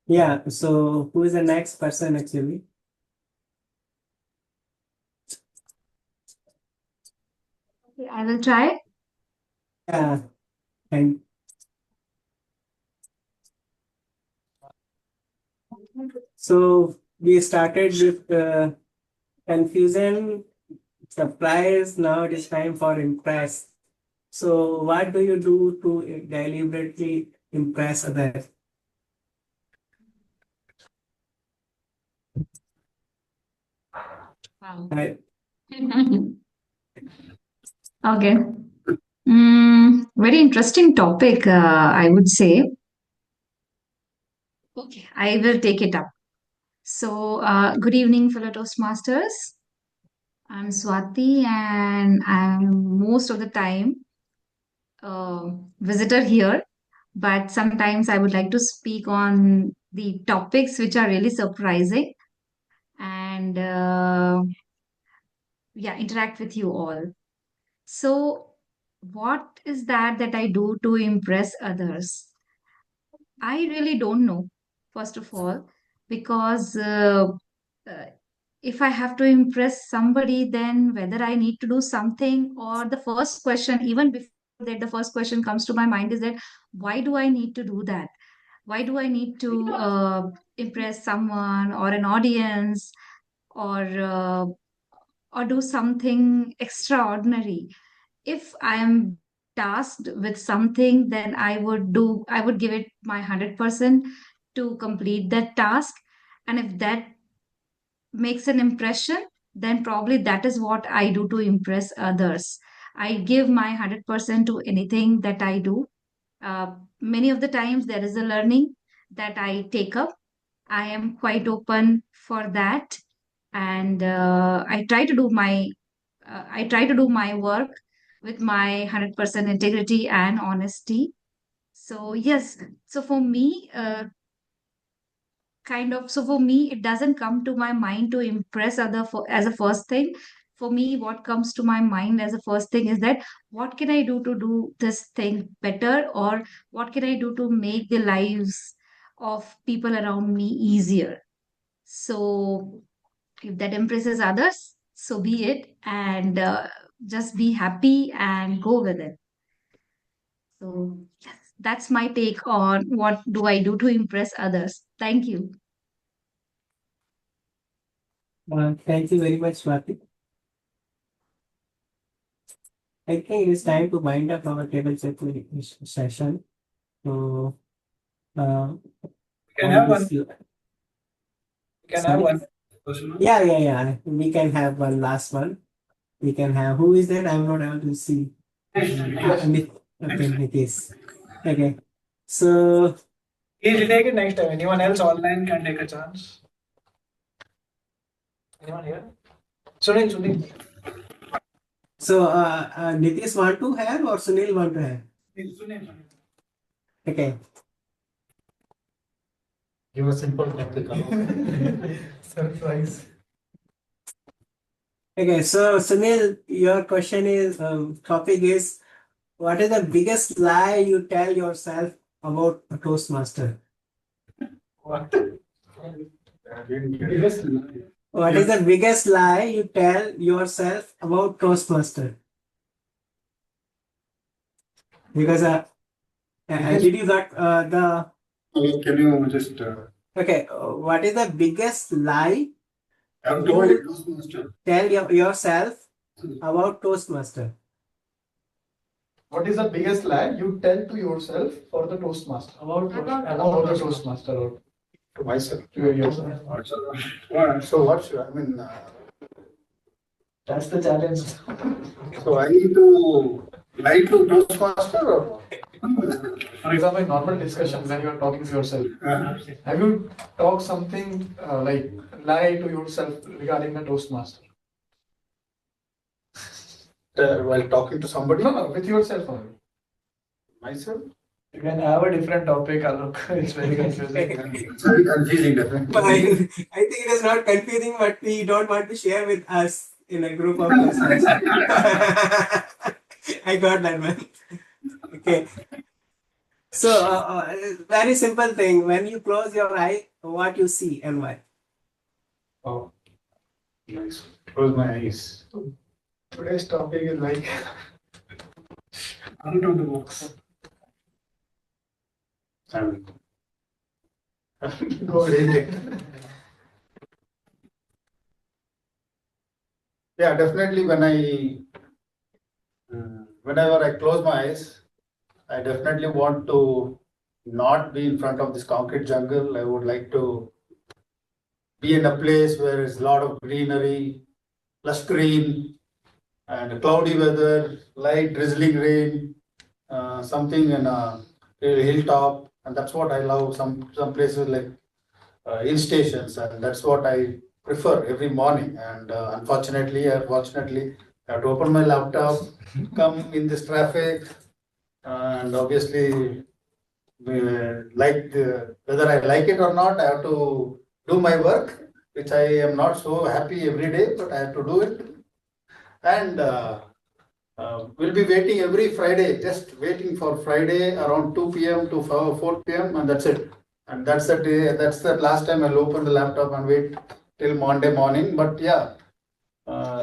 yeah. So, who is the next person actually? Okay, I will try. Yeah, and so we started with confusion, surprise. Now it is time for impress. So, what do you do to deliberately impress others? Wow. I, Okay. Very interesting topic, I would say. Okay, I will take it up. So, good evening, fellow Toastmasters. I'm Swati, and I'm most of the time visitor here. But sometimes I would like to speak on the topics which are really surprising and yeah, interact with you all. So, what is that I do to impress others? I really don't know. first of all, because uh, if I have to impress somebody, then whether I need to do something, or the first question, even before that, the first question comes to my mind is that why do I need to do that? Why do I need to impress someone or an audience, or do something extraordinary? If I am tasked with something, then I would give it my 100% to complete that task. And if that makes an impression, then probably that is what I do to impress others. I give my 100% to anything that I do. Many of the times there is a learning that I take up. I am quite open for that, and I try to do my work with my 100% integrity and honesty. So yes, so for me, so for me, it doesn't come to my mind to impress as a first thing. For me, what comes to my mind as a first thing is that what can I do to do this thing better, or what can I do to make the lives of people around me easier? So if that impresses others, so be it, and just be happy and go with it. So yes, that's my take on what do I do to impress others. Thank you. Thank you very much, Swati. I think it is time to wind up our table session. So, We can have one. you- We can Sorry? have one. Yeah. We can have one last one. We can have, who is that? I'm not able to see. Okay, Nitish. Okay. So, He'll take it next time. Anyone else online can take a chance. Anyone here? Sunil. so Nitish want to have or Sunil want to have? Sunil. Okay. Give a simple topic. Surprise. Okay, so Sunil, your question is, topic is, what is the biggest lie you tell yourself about a Toastmaster? What? Biggest lie. What is the biggest lie you tell yourself about Toastmaster? Because did you got the Can you just okay? What is the biggest lie have told it, Toastmaster? tell yourself about Toastmaster? What is the biggest lie you tell to yourself for the Toastmaster? About the Toastmaster or To myself. to yourself. So what should I mean? That's the challenge. So I need to lie to Toastmaster or? For example, in normal discussion when you are talking to yourself, have you talked something like lie to yourself regarding the Toastmaster? While talking to somebody? No, with yourself only. Myself? You can have a different topic, Alok. It's very confusing. It's very confusing, definitely. I think it is not confusing, but we don't want to share with us in a group of Toastmasters. I got that one. Okay. So, very simple thing. When you close your eye, what you see and why? Oh, nice. Close my eyes. Today's topic is like Out of the box. go ahead. Yeah, definitely whenever I close my eyes, I definitely want to not be in front of this concrete jungle. I would like to be in a place where there's a lot of greenery, lush green, and cloudy weather, light drizzling rain, something in a hilltop, and that's what I love. Some places like hill stations, and that's what I prefer every morning. And unfortunately or fortunately, I have to open my laptop, come in this traffic, and obviously, whether I like it or not, I have to do my work, which I am not so happy every day, but I have to do it. And we'll be waiting every Friday, just waiting for Friday around 2 p.m. to 4 p.m. and that's it. And that's the day, that's the last time I'll open the laptop and wait till Monday morning. But yeah,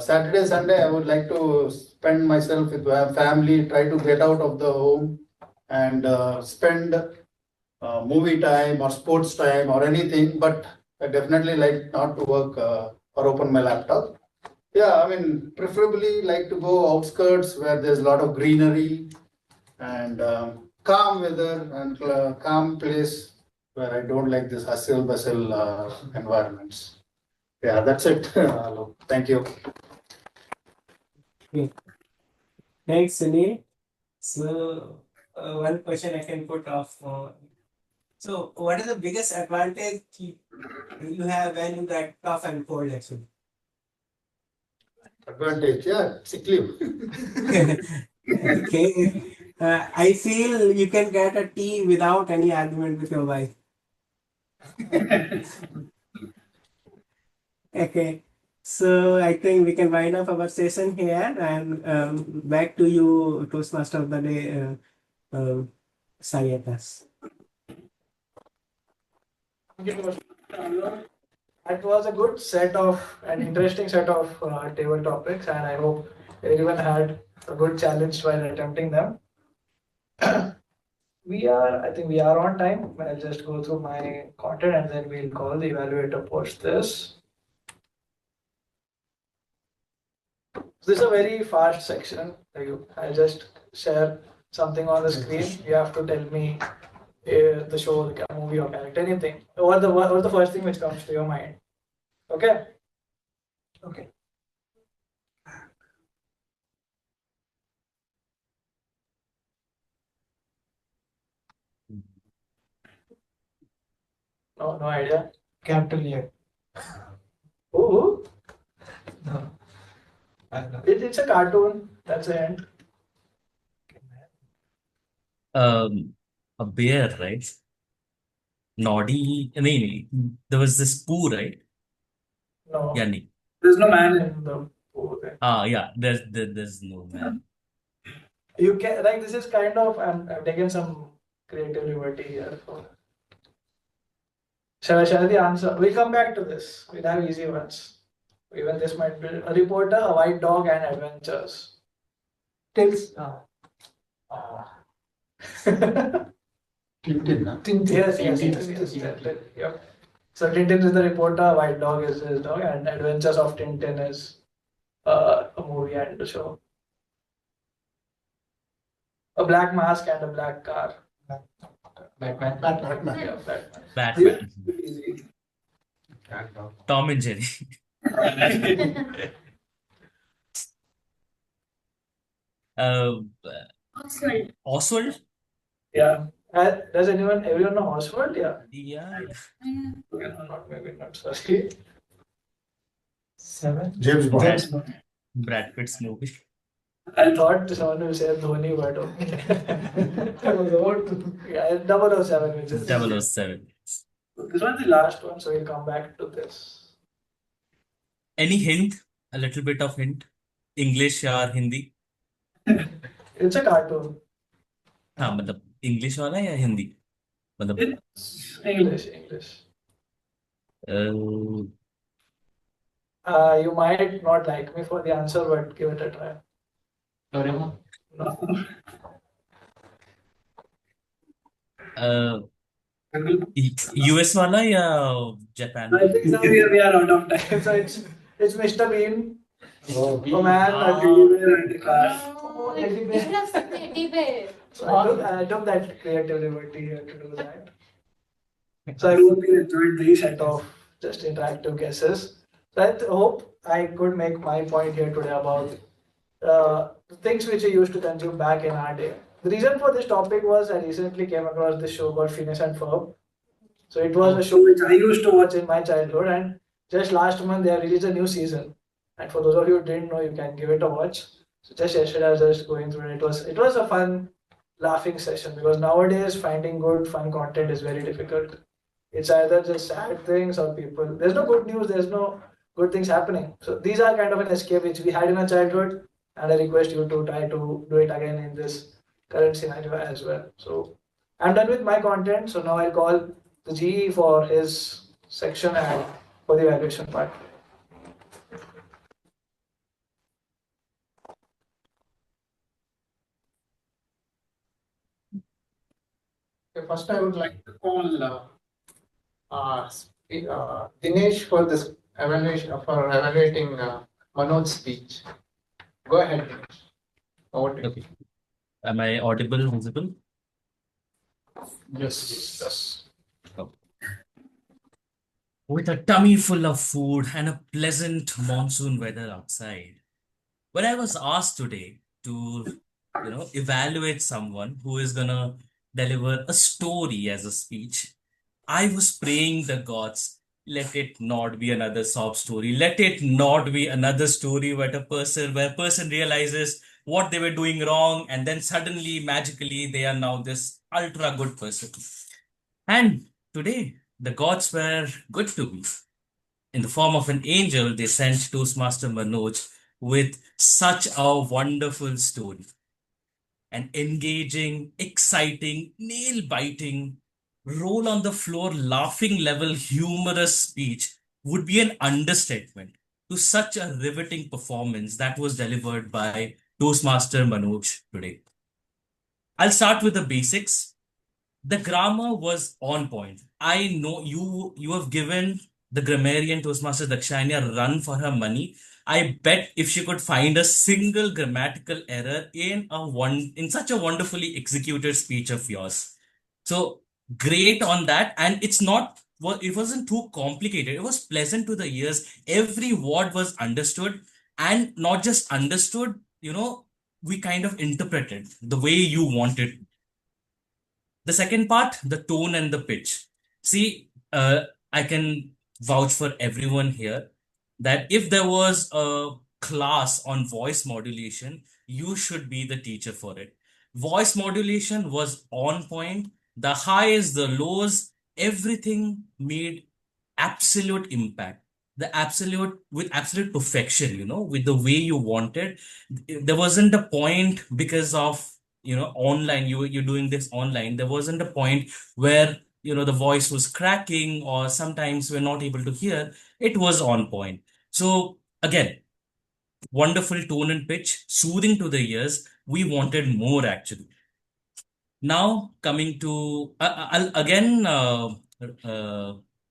Saturday, Sunday, I would like to spend myself with my family, try to get out of the home and spend movie time or sports time or anything. But I definitely like not to work or open my laptop. Yeah, I mean, preferably like to go outskirts where there's a lot of greenery and calm weather and calm place where I don't like this hustle bustle environments. Yeah, that's it. Alok. Thank you. Thanks, Sunil. So, one question I can put off. So, what is the biggest advantage you have when you get cough and cold, actually? Advantage, yeah, sick leave. Okay. I feel you can get a tea without any argument with your wife. Okay. So I think we can wind up our session here and back to you, Toastmaster of the Day, Sayetas. It was a good set of an interesting set of table topics, and I hope everyone had a good challenge while attempting them. I think we are on time. I'll just go through my content and then we'll call the evaluator post this. This is a very fast section. I'll just share something on the screen. You have to tell me the show, the movie, or character, anything, or the first thing which comes to your mind. Okay. Okay. No idea. Captain Lear. Who? No. It's a cartoon. That's the end. A bear, right? Noddy. There was this poo, right? No. Yeah, nahi. There's no man in the pool. Yeah. There's no man. You can this is kind of I'm taking some creative liberty here. Shall I the answer? We'll come back to this. We'll have easy ones. Even this might be a reporter, a white dog, and adventures. Tales. Tintin, huh? Yes. Yep. So Tintin is the reporter, white dog is his dog, and Adventures of Tintin is a movie and a show. A black mask and a black car. Batman. Yeah, Batman. Easy. Tom and Jerry. Oswald. Oswald? Yeah. Does everyone know Oswald? Yeah. Yeah. Not sorry. 7. James Bond. Brad Pitt's movie. I thought someone will say Dhoni, but okay. I was about to. Yeah, 007, which is 007. This one's the last one, so we'll come back to this. Any hint? A little bit of hint? English or Hindi? It's a cartoon. हाँ मतलब English वाला या हिंदी मतलब It's English. You might not like me for the answer, but give it a try. Doraemon. No. US वाला या Japan I think now we are out of time. So it's Mr. Bean. A man, a teddy bear, and a car. Oh, you should have said teddy bear. So I took that creative liberty here to do that. So I hope you enjoyed the set of just interactive guesses. So I hope I could make my point here today about the things which we used to consume back in our day. The reason for this topic was I recently came across this show called Phineas and Ferb. So it was a show which I used to watch in my childhood, and just last month they have released a new season. And for those of you who didn't know, you can give it a watch. So just yesterday I was just going through it. It was a fun laughing session because nowadays finding good fun content is very difficult. It's either just sad things or people. There's no good news. There's no good things happening. So these are kind of an escape which we had in our childhood, and I request you to try to do it again in this current scenario as well. So I'm done with my content. So now I'll call the GE for his section and for the evaluation part. Okay, first, I would like to call Dinesh for this evaluation for evaluating Manoj's speech. Go ahead, Dinesh. Over to you. Okay. Am I audible, visible? Yes. Yes. With a tummy full of food and a pleasant monsoon weather outside. When I was asked today to, evaluate someone who is gonna deliver a story as a speech, I was praying the gods, let it not be another sob story. Let it not be another story where a person realizes what they were doing wrong, and then suddenly, magically, they are now this ultra good person. And today, the gods were good to me. In the form of an angel, they sent Toastmaster Manoj with such a wonderful story. An engaging, exciting, nail biting, roll on the floor, laughing level, humorous speech would be an understatement to such a riveting performance that was delivered by Toastmaster Manoj today. I'll start with the basics. The grammar was on point. I know you have given the grammarian Toastmaster Dakshani a run for her money. I bet if she could find a single grammatical error in such a wonderfully executed speech of yours. So great on that. And it wasn't too complicated. It was pleasant to the ears. Every word was understood, and not just understood, we kind of interpreted the way you wanted. The second part, the tone and the pitch. See, I can vouch for everyone here that if there was a class on voice modulation, you should be the teacher for it. Voice modulation was on point. The highs, the lows, everything made absolute impact. With absolute perfection, with the way you wanted. There wasn't a point because of online, you're doing this online. There wasn't a point where the voice was cracking or sometimes we're not able to hear. It was on point. So again, wonderful tone and pitch, soothing to the ears. We wanted more actually. Now coming to I'll again uh,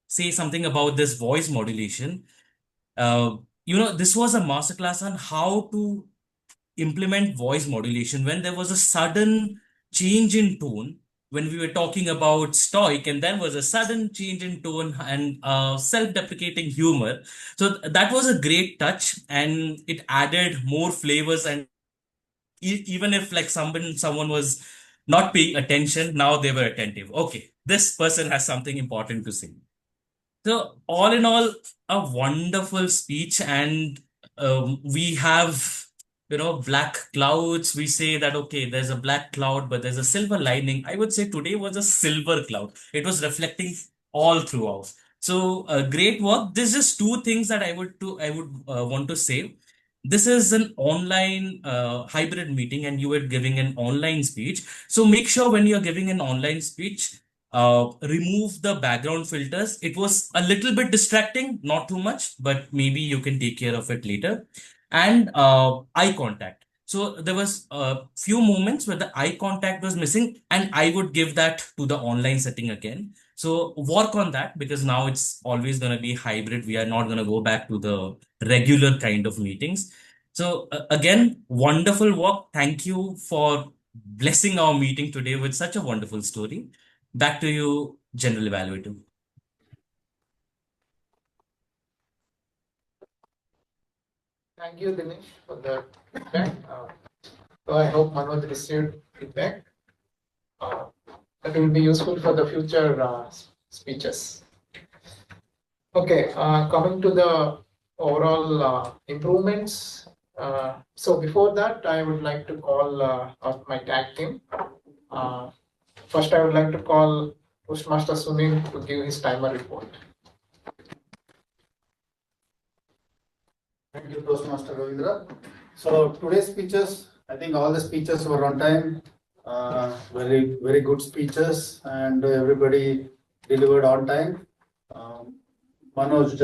say something about this voice modulation. uh, this was a masterclass on how to implement voice modulation when there was a sudden change in tone, when we were talking about stoic and then was a sudden change in tone and self-deprecating humor. So that was a great touch, and it added more flavors. And even if like someone was not paying attention, now they were attentive. Okay, this person has something important to say. So, all in all, a wonderful speech, and we have, black clouds. We say that, okay, there's a black cloud, but there's a silver lining. I would say today was a silver cloud. It was reflecting all throughout. So, great work. There's just two things that I would want to say. This is an online hybrid meeting, and you were giving an online speech. So make sure when you're giving an online speech, remove the background filters. It was a little bit distracting, not too much, but maybe you can take care of it later. And eye contact. So there was a few moments where the eye contact was missing, and I would give that to the online setting again. So work on that, because now it's always going to be hybrid. We are not going to go back to the regular kind of meetings. So again, wonderful work. Thank you for blessing our meeting today with such a wonderful story. Back to you, General Evaluator. Thank you, Dinesh, for the feedback. So I hope Manoj received feedback. That will be useful for the future speeches. Okay, coming to the overall improvements. So before that, I would like to call out my tag team. First, I would like to call Toastmaster Sunil to give his timer report. Thank you, Toastmaster Ravindra. So today's speeches, I think all the speeches were on time. Very good speeches, and everybody delivered on time. Manoj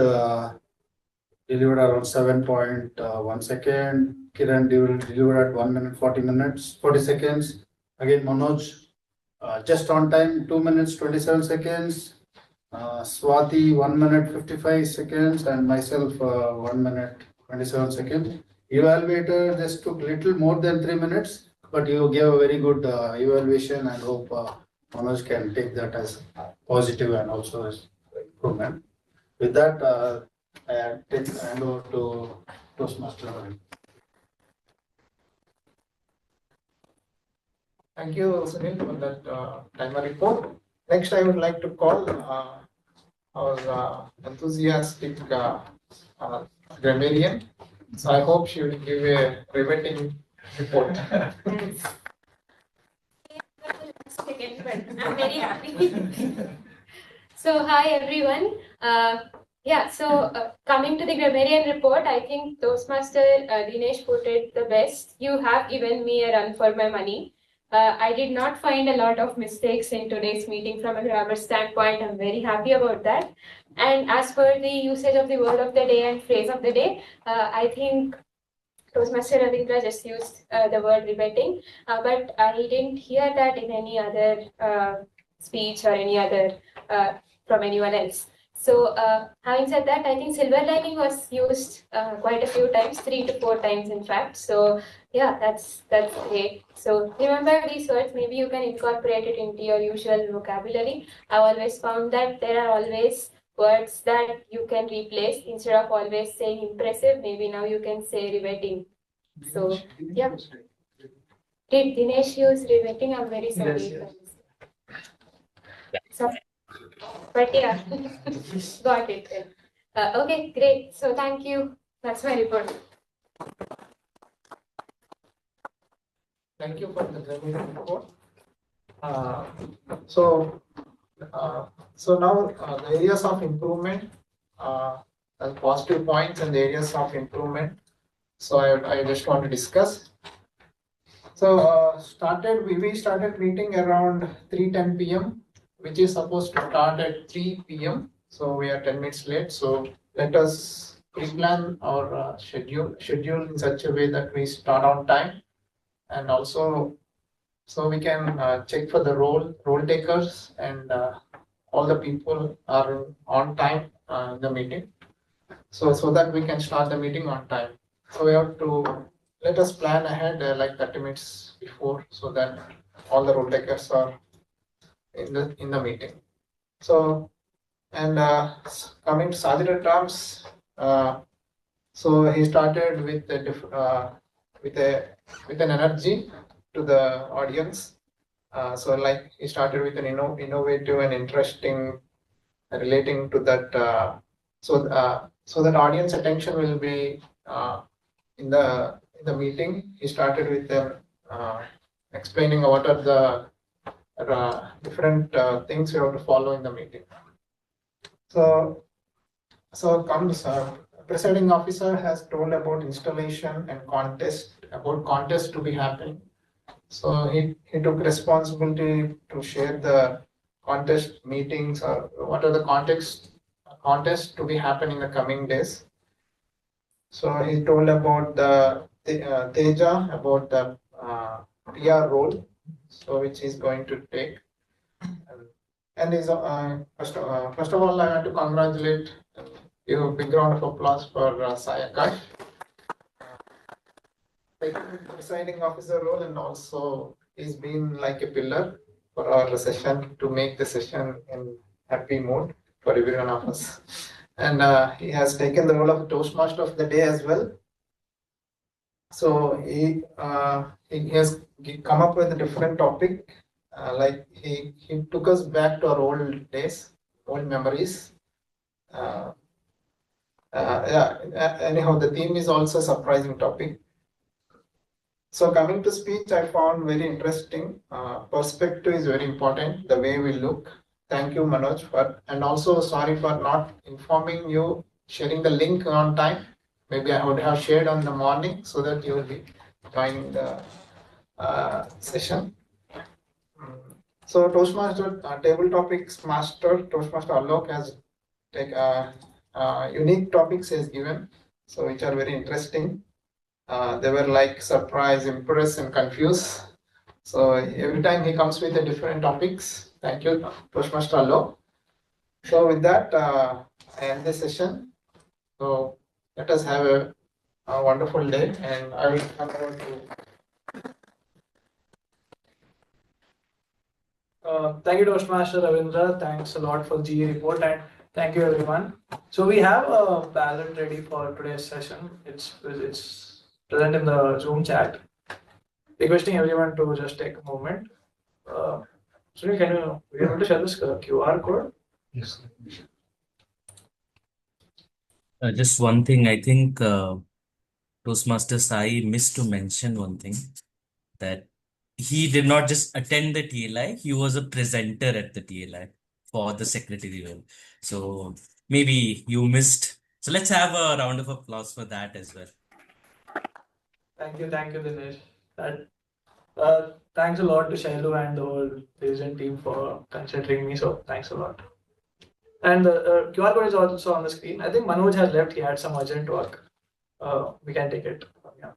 delivered around 7.1 second. Kiran delivered at 1 minute 40 seconds. Again, Manoj just on time, 2 minutes 27 seconds. Swati 1 minute 55 seconds, and myself 1 minute 27 seconds. Evaluator just took little more than 3 minutes, but you gave a very good evaluation, and hope Manoj can take that as positive and also as improvement. With that, I hand over to Toastmaster. Thank you, Sunil, for that timer report. Next, I would like to call our enthusiastic grammarian. So I hope she will give a riveting report. I'm very happy. So hi everyone. Coming to the grammarian report, I think Toastmaster Dinesh put it the best. You have given me a run for my money. I did not find a lot of mistakes in today's meeting from a grammar standpoint. I'm very happy about that. And as per the usage of the word of the day and phrase of the day, I think Toastmaster Ravindra just used the word riveting, but I didn't hear that in any other speech or any other from anyone else. So having said that, I think silver lining was used quite a few times, 3 to 4 times in fact. So yeah, that's great. So remember these words, maybe you can incorporate it into your usual vocabulary. I've always found that there are always words that you can replace instead of always saying impressive. Maybe now you can say riveting. So yeah. Did Dinesh use riveting? I'm very sorry. Yes. So, but yeah, got it then. Okay, great. So thank you. That's my report. Thank you for the grammar report. So now the areas of improvement, and positive points and the areas of improvement. So I just want to discuss. So we started meeting around 3:10 p.m., which is supposed to start at 3 p.m. So we are 10 minutes late. So let us pre-plan our schedule in such a way that we start on time, and also so we can check for the role takers, and all the people are on time in the meeting. So that we can start the meeting on time. So we have to let us plan ahead like 30 minutes before, so that all the role takers are in the meeting. So, and coming to Sajid terms, so he started with an energy to the audience. So like he started with an innovative and interesting relating to that. So that audience attention will be in the meeting. He started with explaining what are the different things we have to follow in the meeting. So comes presiding officer has told about installation and contest to be happening. So he took responsibility to share the contest meetings, or what are the contests to be happening in the coming days. So he told about the Teja about the PR role, so which he's going to take. And is first of all, I want to congratulate, give a big round of applause for Sayaka, taking the presiding officer role, and also he's been like a pillar for our session to make the session in happy mood for every one of us. And he has taken the role of Toastmaster of the day as well. So he has come up with a different topic. Like he took us back to our old days, old memories. Anyhow, the theme is also a surprising topic. So coming to speech, I found very interesting. Perspective is very important, the way we look. Thank you, Manoj, and also sorry for not informing you, sharing the link on time. Maybe I would have shared on the morning so that you will be joining the session. So Toastmaster table topics master Toastmaster Alok has take unique topics he has given, so which are very interesting. They were like surprise, impress, and confuse. So every time he comes with a different topics. Thank you, Toastmaster Alok. So with that, I end this session. So let us have a wonderful day, and I will come over to. Thank you, Toastmaster Ravindra. Thanks a lot for GE report, and thank you everyone. So we have a ballot ready for today's session. It's present in the Zoom chat. Requesting everyone to just take a moment. Sunil, can you be able to share this QR code? Yes. Just one thing, I think Toastmaster Sai missed to mention one thing, that he did not just attend the TLI, he was a presenter at the TLI for the secretary role. So maybe you missed. So let's have a round of applause for that as well. Thank you, Dinesh. That, thanks a lot to Shailu and the whole Vision team for considering me. So thanks a lot. And the QR code is also on the screen. I think Manoj has left. He had some urgent work. We can take it. Yeah.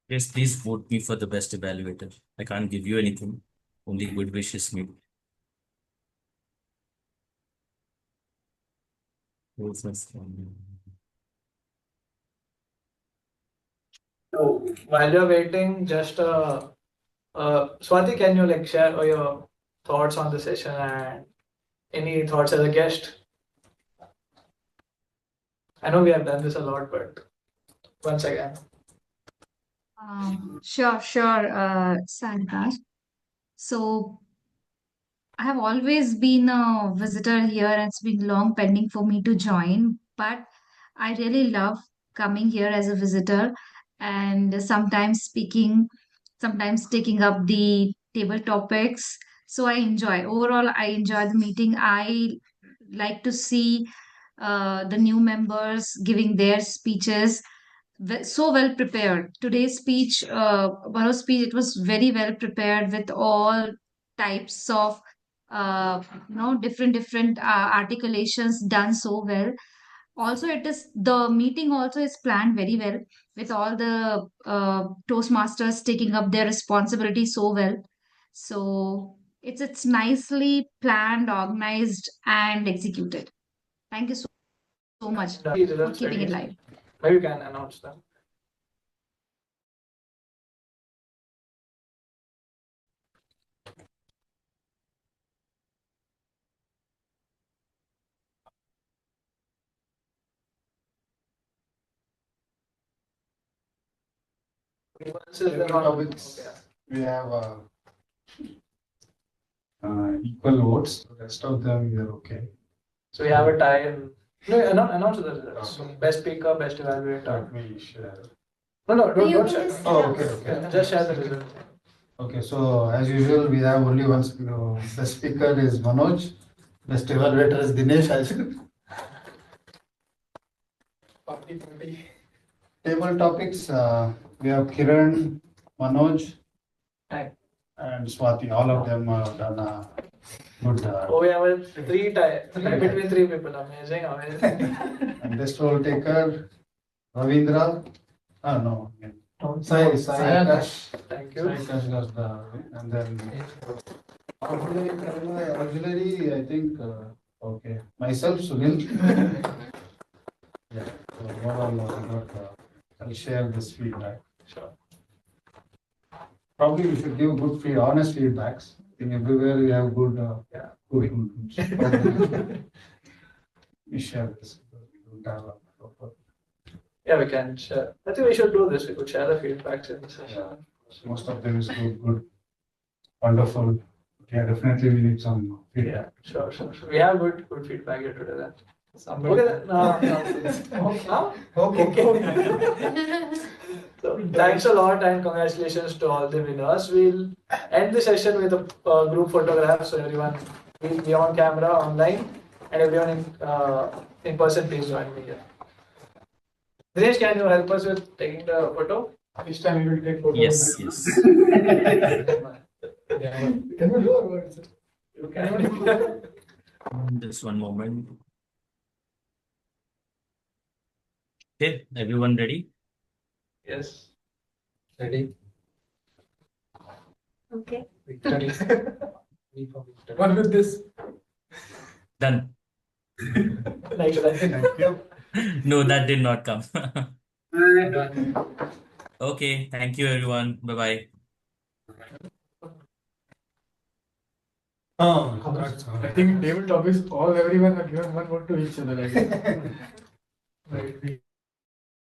Yes, please vote me for the best evaluator. I can't give you anything, only good wishes maybe. So while you're waiting, just Swati, can you like share your thoughts on the session and any thoughts as a guest? I know we have done this a lot, but once again. Sure, Sankash. So I have always been a visitor here, and it's been long pending for me to join, but I really love coming here as a visitor and sometimes speaking, sometimes taking up the table topics. So I enjoy. Overall, I enjoy the meeting. I like to see the new members giving their speeches so well prepared. Today's speech, Bharat's speech, it was very well prepared with all types of different articulations done so well. Also, it is the meeting also is planned very well with all the Toastmasters taking up their responsibility so well. So it's nicely planned, organized, and executed. Thank you so much for keeping it live. Maybe you can announce them. We have equal votes. The rest of them we are okay. So we have a tie and no, announce the results. So best speaker, best evaluator. We share. No, You don't can share. just Oh, announce. okay. Just share the results. Okay, so as usual, we have only one speaker. Best speaker is Manoj. Best evaluator is Dinesh. Table topics, we have Kiran, Manoj, and Swati. All of them have done a good. Oh, we have a three tie between three people. Amazing. And best role taker, Ravindra. No. Sai Akash. Thank you. Sai Akash got the win. And then auxiliary, I think, okay. Myself, Sunil. Yeah, so overall, I'll share this feedback. Sure. Probably we should give good honest feedbacks. I think everywhere we have good, good. We share this. We don't have a proper. Yeah, we can share. I think we should do this. We could share the feedbacks in the session. Yeah. Most of them is good, wonderful. Yeah, definitely we need some feedback. Yeah, sure. We have good feedback here today then. Okay then. Okay. So thanks a lot and congratulations to all the winners. We'll end the session with a group photograph, so everyone will be on camera, online, and everyone in person, please join me here. Dinesh, can you help us with taking the photo? This time we will take photo. Yes, yes. Can we do our words? You can. Just one moment. Okay, everyone ready? Yes. Ready? Okay. Victory. One with this. Done. Nice. No, that did not come. Okay, thank you everyone. Bye bye. I think tabletop is all everyone have given one vote to each other. I guess. Right.